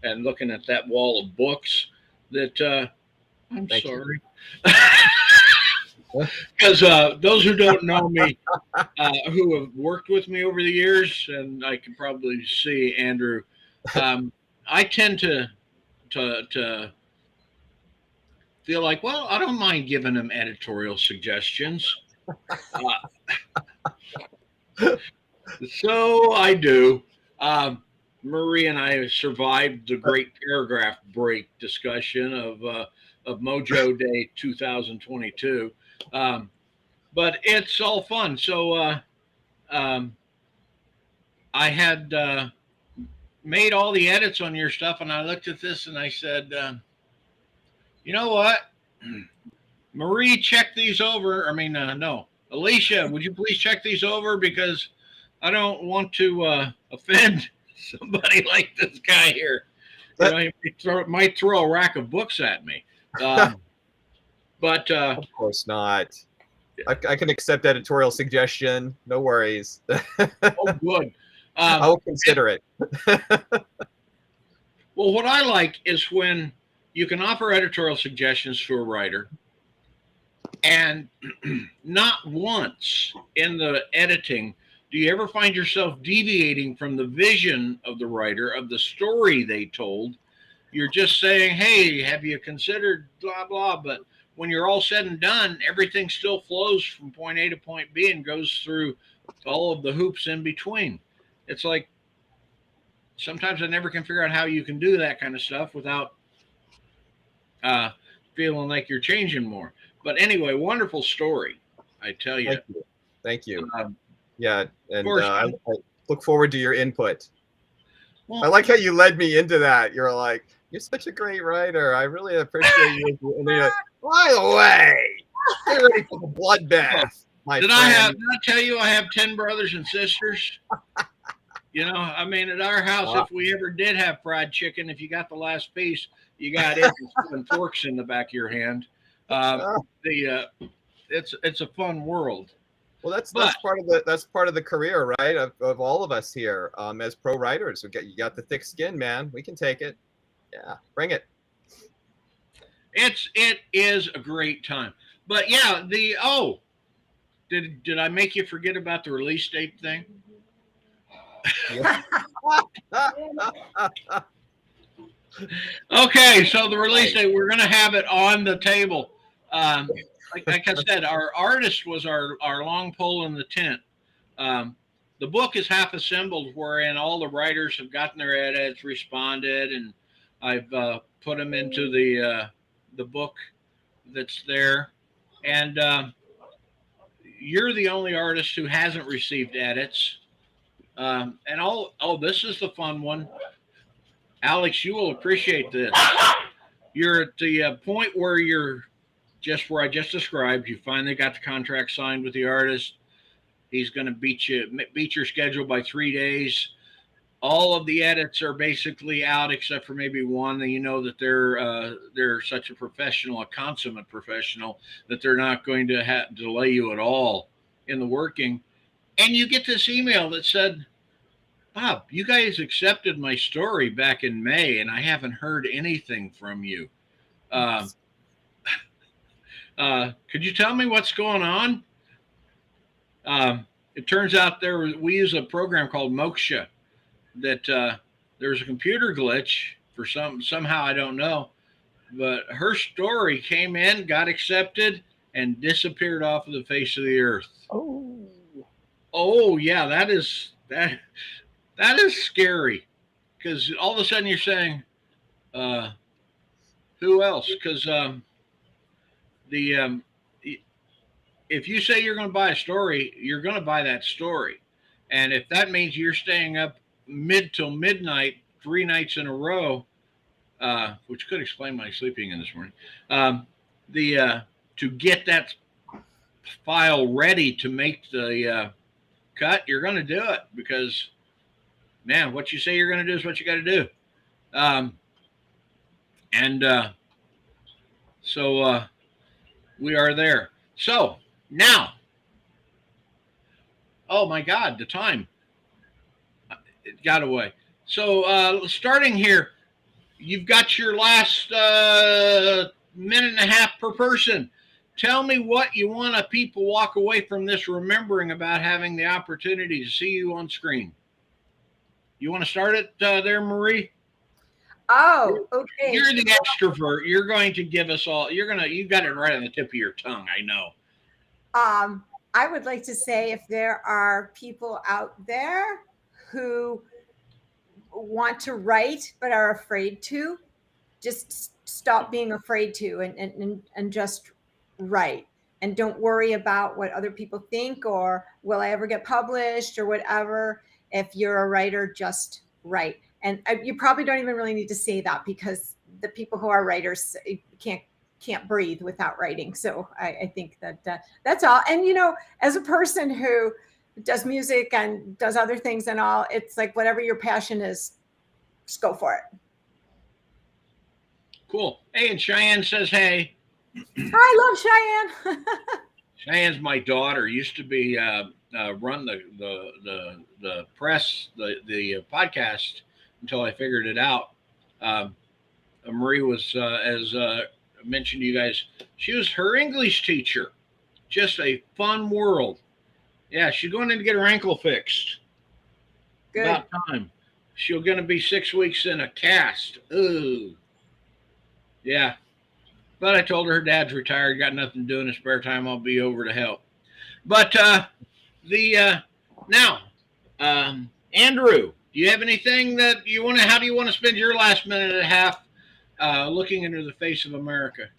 and looking at that wall of books that I'm Thank sorry. Because those who don't know me, who have worked with me over the years, and I can probably see Andrew, I tend to feel like, well, I don't mind giving them editorial suggestions. So I do. Marie and I survived the great paragraph break discussion of Mojo Day 2022. But it's all fun. So I had made all the edits on your stuff, and I looked at this and I said, you know what? Marie, check these over. I mean, no. Alicia, would you please check these over, because I don't want to offend somebody like this guy here. You know, he might throw a rack of books at me. But of course not. I can accept editorial suggestion. No worries. Oh, good. I will consider it. Well, what I like is when you can offer editorial suggestions to a writer, and not once in the editing do you ever find yourself deviating from the vision of the writer, of the story they told. You're just saying, hey, have you considered blah, blah. But when you're all said and done, everything still flows from point A to point B and goes through all of the hoops in between. It's like, sometimes I never can figure out how you can do that kind of stuff without feeling like you're changing more. But anyway, wonderful story, I tell you. Thank you. Yeah, and course, I look forward to your input. well, I like how you led me into that. You're like, you're such a great writer. I really appreciate you. And then you're like, by the way, get ready for the bloodbath, my did friend. I tell you I have 10 brothers and sisters? You know, I mean, at our house, if we ever did have fried chicken, if you got the last piece, you got it and forks in the back of your hand. It's a fun world. Well, that's part of the career, right? Of all of us here, as pro writers. You got the thick skin, man. We can take it. Yeah, bring it. It is a great time. But yeah, did I make you forget about the release date thing? Okay, so the release date, we're going to have it on the table. like I said, our artist was our long pole in the tent. The book is half assembled, wherein all the writers have gotten their edits, responded, and I've put them into the book that's there. And you're the only artist who hasn't received edits. This is the fun one. Alex, you will appreciate this. You're at the point where you're just where I just described. You finally got the contract signed with the artist. He's going to beat your schedule by 3 days. All of the edits are basically out except for maybe one. And you know that they're such a professional, a consummate professional, that they're not going to delay you at all in the working. And you get this email that said, Bob, you guys accepted my story back in May, and I haven't heard anything from you. Could you tell me what's going on? It turns out we use a program called Moksha that there's a computer glitch for somehow, I don't know, but her story came in, got accepted, and disappeared off of the face of the earth. Oh yeah, that is scary, because all of a sudden you're saying, who else? Because if you say you're going to buy a story, you're going to buy that story. And if that means you're staying up till midnight 3 nights in a row, which could explain my sleeping in this morning, to get that file ready to make the cut, you're going to do it, because, man, what you say you're going to do is what you got to do. So we are there. So now, oh my God, the time, it got away. So starting here, you've got your last minute and a half per person. Tell me what you want people walk away from this remembering about having the opportunity to see you on screen. You want to start it there, Marie? Oh, okay. You're the extrovert. You're going to give us all. You got it right on the tip of your tongue. I know. I would like to say, if there are people out there who want to write but are afraid to, just stop being afraid to and just write, and don't worry about what other people think, or will I ever get published, or whatever. If you're a writer, just write. And you probably don't even really need to say that, because the people who are writers can't breathe without writing. So I think that that's all. And, as a person who does music and does other things and all, it's like, whatever your passion is, just go for it. Cool. Hey, and Cheyenne says, hey. I love Cheyenne. Cheyenne's my daughter. Used to be run the press, the podcast, until I figured it out. Marie was, as mentioned to you guys, she was her English teacher. Just a fun world. Yeah, she's going in to get her ankle fixed. Good. About time. She's going to be 6 weeks in a cast. Ooh. Yeah. But I told her dad's retired, got nothing to do in his spare time. I'll be over to help. But now, Andrew, do you have anything that you want to? How do you want to spend your last minute and a half looking into the face of America?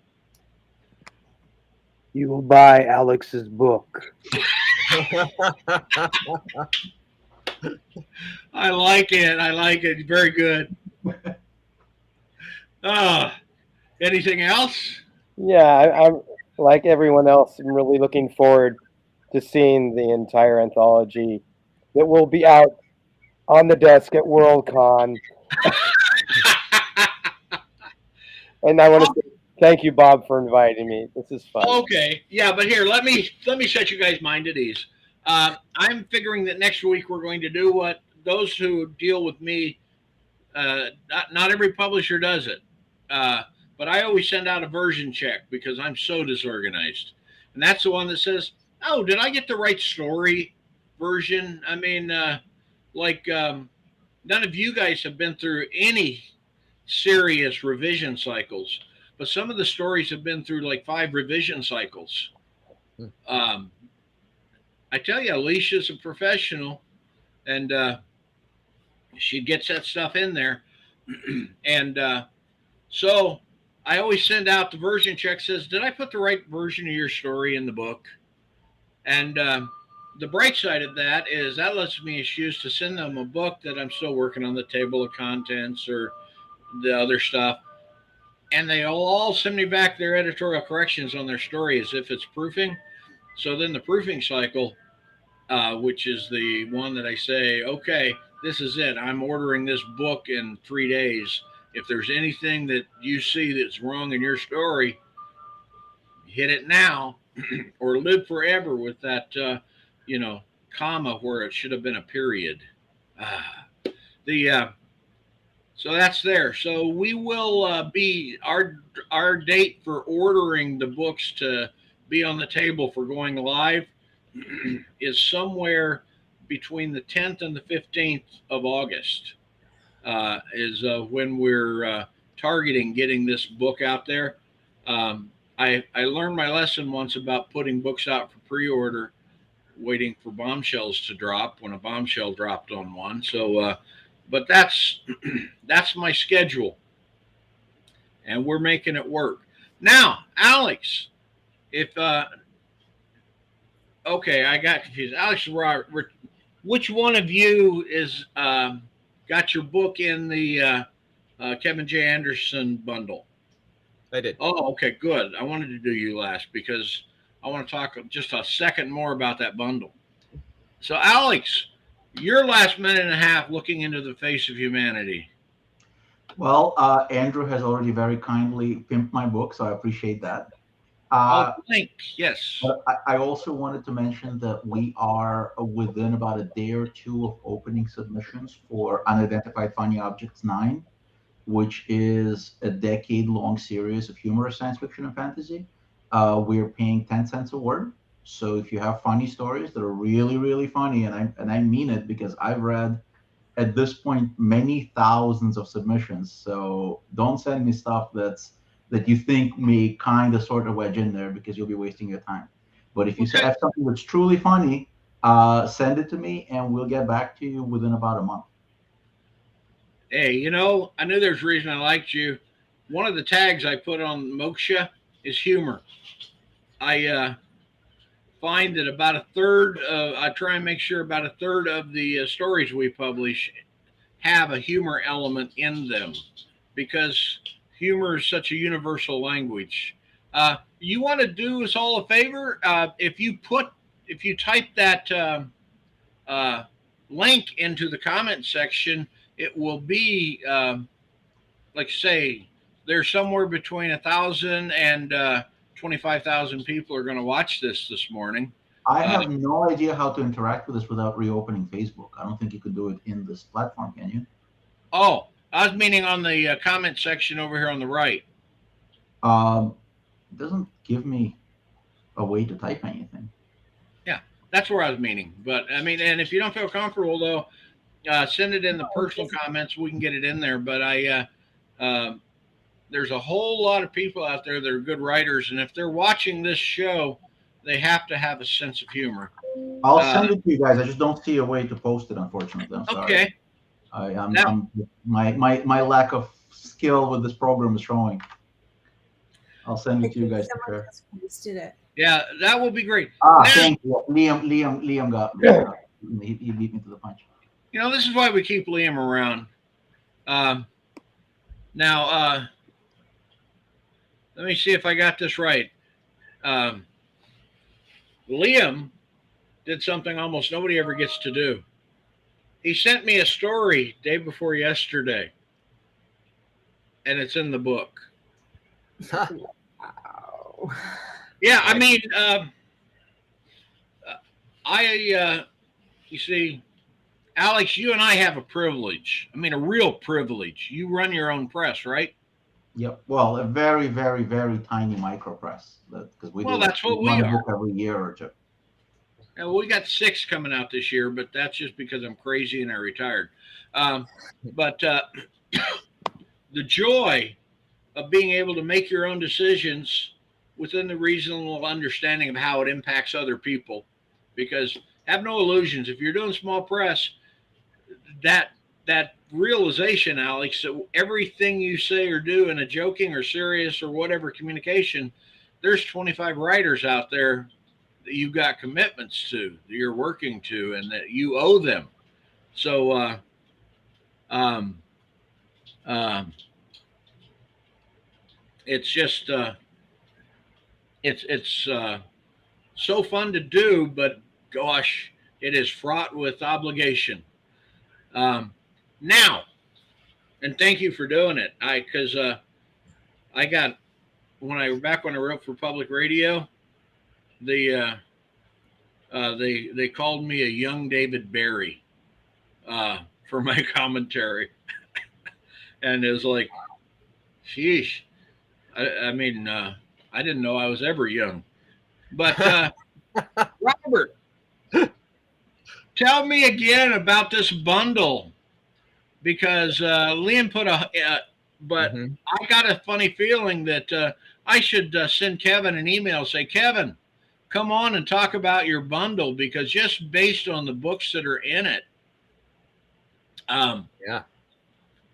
You will buy Alex's book. I like it. I like it. Very good. Anything else? Yeah, I'm like everyone else. I'm really looking forward to seeing the entire anthology that will be out on the desk at Worldcon. And I want to say thank you, Bob, for inviting me. This is fun. Okay, yeah, but here, let me set you guys' mind at ease. I'm figuring that next week we're going to do what those who deal with me. Not every publisher does it. But I always send out a version check because I'm so disorganized. And that's the one that says, oh, did I get the right story version? I mean, none of you guys have been through any serious revision cycles. but some of the stories have been through like 5 revision cycles. I tell you, Alicia's a professional, and she gets that stuff in there. And so I always send out the version check, says, did I put the right version of your story in the book? And the bright side of that is that lets me choose to send them a book that I'm still working on, the table of contents or the other stuff. And they'll all send me back their editorial corrections on their story as if it's proofing. So then the proofing cycle, which is the one that I say, okay, this is it. I'm ordering this book in 3 days. If there's anything that you see that's wrong in your story, hit it now or live forever with that, comma where it should have been a period. So that's there. So we will be our date for ordering the books to be on the table for going live is somewhere between the 10th and the 15th of August is when we're targeting getting this book out there. I learned my lesson once about putting books out for pre-order, waiting for bombshells to drop when a bombshell dropped on one. So, but that's my schedule, and we're making it work. Now, Alex, if okay, I got confused. Alex, which one of you is got your book in the Kevin J. Anderson bundle? I did. Oh, okay, good. I wanted to do you last because I want to talk just a second more about that bundle. So, Alex, your last minute and a half looking into the face of humanity. Well, Andrew has already very kindly pimped my book, so I appreciate that. Link, yes. But I also wanted to mention that we are within about a day or two of opening submissions for Unidentified Funny Objects 9, which is a decade-long series of humorous science fiction and fantasy. We're paying 10 cents a word. So if you have funny stories that are really, really funny, and I mean it because I've read at this point many thousands of submissions. So don't send me stuff that you think may kind of sort of wedge in there because you'll be wasting your time. But if you have something that's truly funny, send it to me and we'll get back to you within about a month. Hey, I knew there's a reason I liked you. One of the tags I put on Moksha is humor. I find that about a third I try and make sure about a third of the stories we publish have a humor element in them because humor is such a universal language. You want to do us all a favor? If you type that link into the comment section, it will be like say there's somewhere between 1,000 and 25,000 people are going to watch this morning. I have no idea how to interact with this without reopening Facebook. I don't think you could do it in this platform, can you? Oh, I was meaning on the comment section over here on the right. It doesn't give me a way to type anything. Yeah, that's where I was meaning. But I mean, and if you don't feel comfortable though, send it in the personal comments. We can get it in there. But there's a whole lot of people out there that are good writers, and if they're watching this show, they have to have a sense of humor. I'll send it to you guys. I just don't see a way to post it, unfortunately. I'm sorry. Okay. My lack of skill with this program is showing. I'll send it to you guys to share. Posted it. Yeah, that will be great. Thank you. Liam got he beat me to the punch. This is why we keep Liam around. Now, let me see if I got this right. Liam did something almost nobody ever gets to do. He sent me a story day before yesterday, and it's in the book. Wow. Yeah, I mean, you see, Alex, you and I have a privilege. I mean, a real privilege. You run your own press, right? Yep. Well, a very, very, very tiny micro press. Because that's what we are. Book every year or two. Yeah, well, we got 6 coming out this year, but that's just because I'm crazy and I retired. But the joy of being able to make your own decisions within the reasonable understanding of how it impacts other people. Because have no illusions, if you're doing small press, that realization, Alex, that everything you say or do in a joking or serious or whatever communication, there's 25 writers out there that you've got commitments to, that you're working to, and that you owe them. So, it's just, it's so fun to do, but gosh, it is fraught with obligation. Now, and thank you for doing it. Because I got when I wrote for public radio, they called me a young David Barry for my commentary, and it was like, sheesh. I mean, I didn't know I was ever young, but Robert, tell me again about this bundle, because Liam put but I got a funny feeling that I should send Kevin an email, say, Kevin, come on and talk about your bundle, because just based on the books that are in it, Yeah.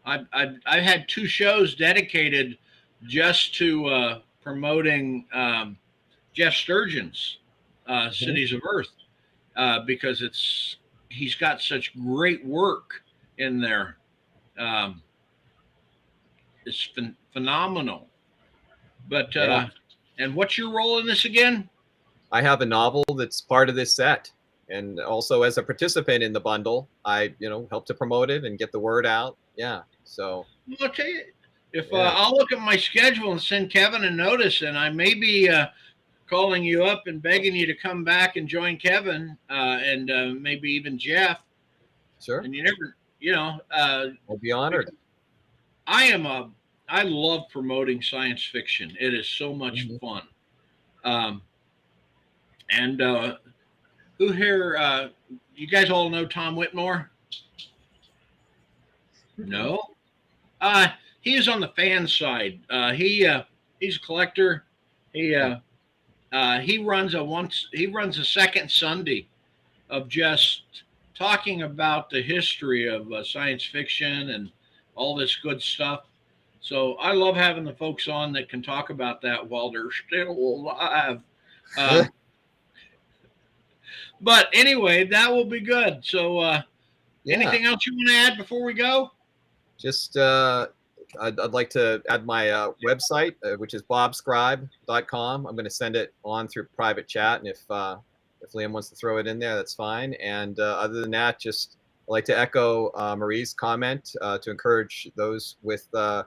I've had 2 shows dedicated just to promoting Jeff Sturgeon's Cities of Earth, because he's got such great work in there. It's phenomenal. But Yeah. and what's your role in this again? I have a novel that's part of this set, and also as a participant in the bundle, I help to promote it and get the word out. Yeah. So I'll tell you, if Yeah. I'll look at my schedule and send Kevin a notice, and I may be calling you up and begging you to come back and join Kevin, and maybe even Jeff. sure, And you never, I'll be honored. I love promoting science fiction. It is so much fun. And who here, you guys all know Tom Whitmore? No? He is on the fan side. He's a collector. He runs a second Sunday of just talking about the history of science fiction and all this good stuff. So I love having the folks on that can talk about that while they're still alive. But anyway, that will be good. So anything else you want to add before we go? Just I'd like to add my website, which is bobscribe.com. I'm going to send it on through private chat, and if Liam wants to throw it in there, that's fine. And other than that, just I'd like to echo Marie's comment to encourage those with the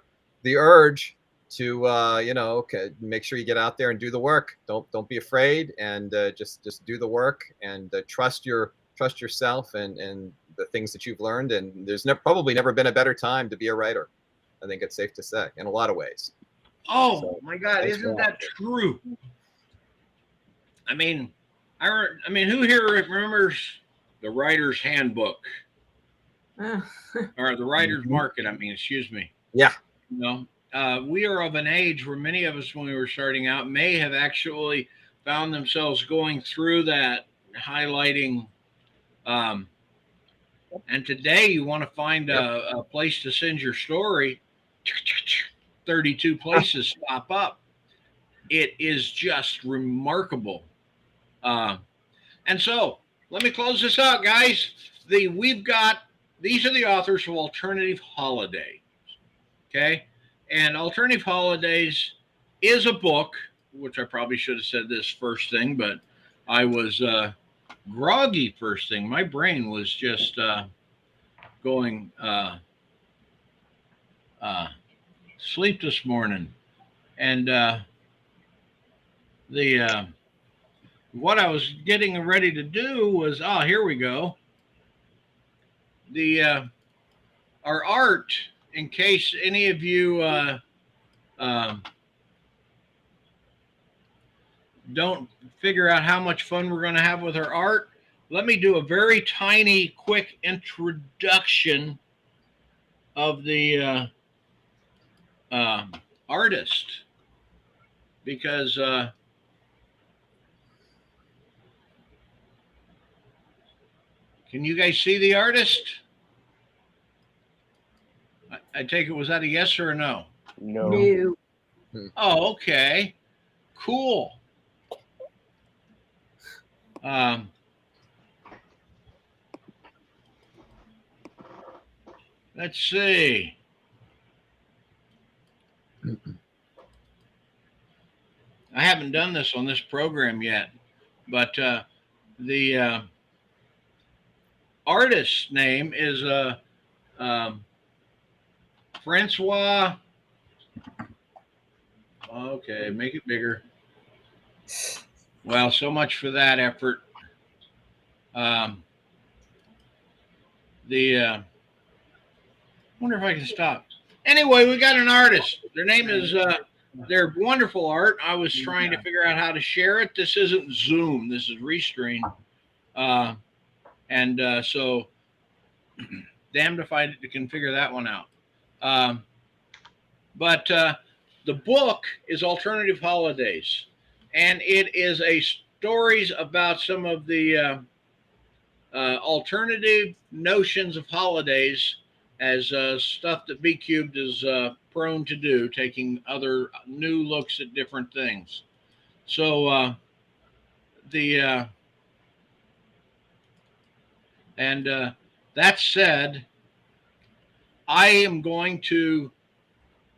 urge to make sure you get out there and do the work. Don't be afraid, and just do the work, and trust yourself and the things that you've learned. And there's probably never been a better time to be a writer. I think it's safe to say, in a lot of ways. Oh, So, my God, isn't that true? I mean, who here remembers the Writer's Handbook or the Writer's Market? Excuse me. Yeah. We are of an age where many of us, when we were starting out, may have actually found themselves going through that, highlighting. And today, you want to find a place to send your story. 32 places pop up. It is just remarkable. And so let me close this out, guys. These are the authors of Alternative Holiday. Okay. And Alternative Holidays is a book, which I probably should have said this first thing, but I was groggy first thing. My brain was just going sleep this morning. And what I was getting ready to do was, here we go. Our art, in case any of you don't figure out how much fun we're going to have with our art, let me do a very tiny, quick introduction of the artist because can you guys see the artist? I take it, was that a yes or a no? No. No. Oh, okay. Cool. Let's see. I haven't done this on this program yet, but the artist's name is Francois. Okay, make it bigger. Well, so much for that effort. Wonder if I can stop. Anyway, we got an artist. Their name is they're wonderful art. I was trying to figure out how to share it. This isn't Zoom. This is Restream. So damned if I can figure that one out. But the book is Alternative Holidays, and it is a stories about some of the alternative notions of holidays as stuff that B Cubed is prone to do, taking other new looks at different things. So that said, I am going to.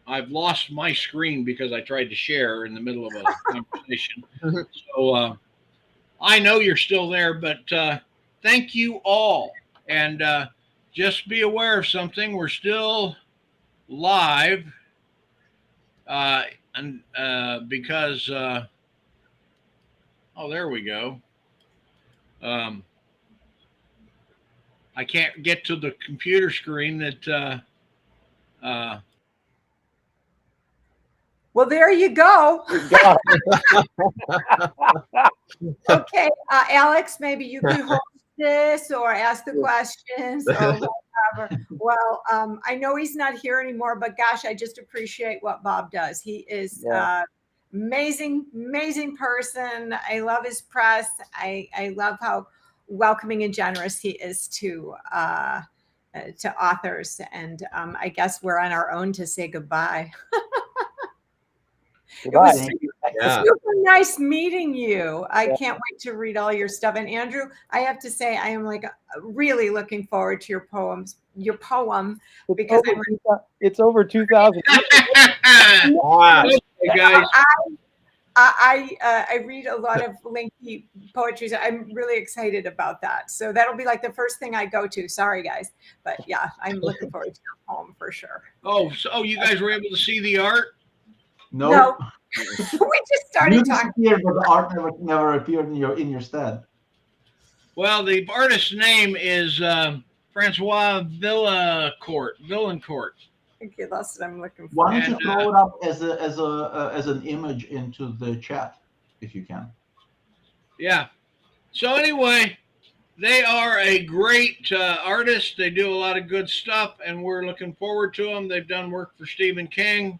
I've lost my screen because I tried to share in the middle of a conversation. So I know you're still there, but thank you all. And just be aware of something. We're still live, because oh, there we go. I can't get to the computer screen that. Well, there you go. God. Okay, Alex, maybe you could host this or ask the questions or whatever. Well, I know he's not here anymore, but gosh, I just appreciate what Bob does. He is amazing, amazing person. I love his press. I love how welcoming and generous he is to authors. And I guess we're on our own to say goodbye. It was super nice meeting you. I can't wait to read all your stuff. And Andrew, I have to say, I am like really looking forward to your poem because it's over 2,000. Wow. Hey guys. I read a lot of lengthy poetry. So I'm really excited about that. So that'll be like the first thing I go to. Sorry, guys. But yeah, I'm looking forward to your poem for sure. Oh, so you guys were able to see the art? No. We just started talking. But the art never appeared in your stead. Well, the artist's name is Francois Villancourt. Okay, that's what I'm looking for. Why don't you throw it up as an image into the chat if you can? Yeah. So anyway, they are a great artist. They do a lot of good stuff, and we're looking forward to them. They've done work for Stephen King.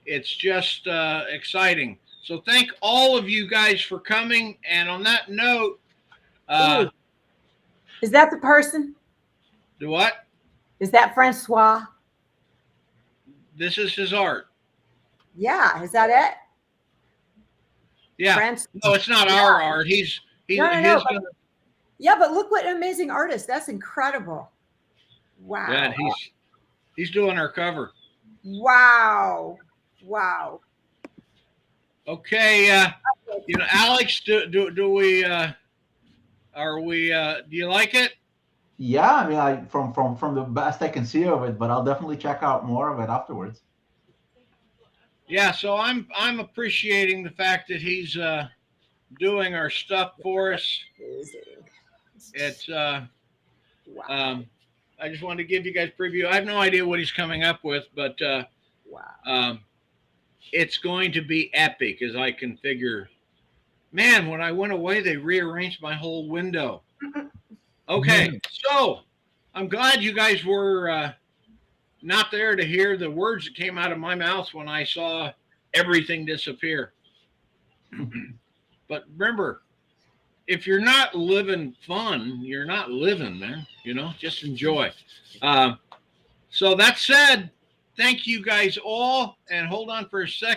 It's just exciting. So thank all of you guys for coming. And on that note, is that the person? do what? Is that Francois? This is his art. Yeah, is that it? Yeah. No, it's not our art. He's no, but look what an amazing artist. That's incredible. Wow. Yeah, he's doing our cover. Wow. Okay, Alex, do we do you like it? Yeah, I mean, from the best I can see of it, but I'll definitely check out more of it afterwards. Yeah, so I'm appreciating the fact that he's doing our stuff for us. It's I just wanted to give you guys a preview. I have no idea what he's coming up with, but it's going to be epic, as I can figure. Man, when I went away, they rearranged my whole window. Okay, so I'm glad you guys were not there to hear the words that came out of my mouth when I saw everything disappear. But remember, if you're not living fun, you're not living, man. You know, just enjoy. So that said, thank you guys all. And hold on for a second.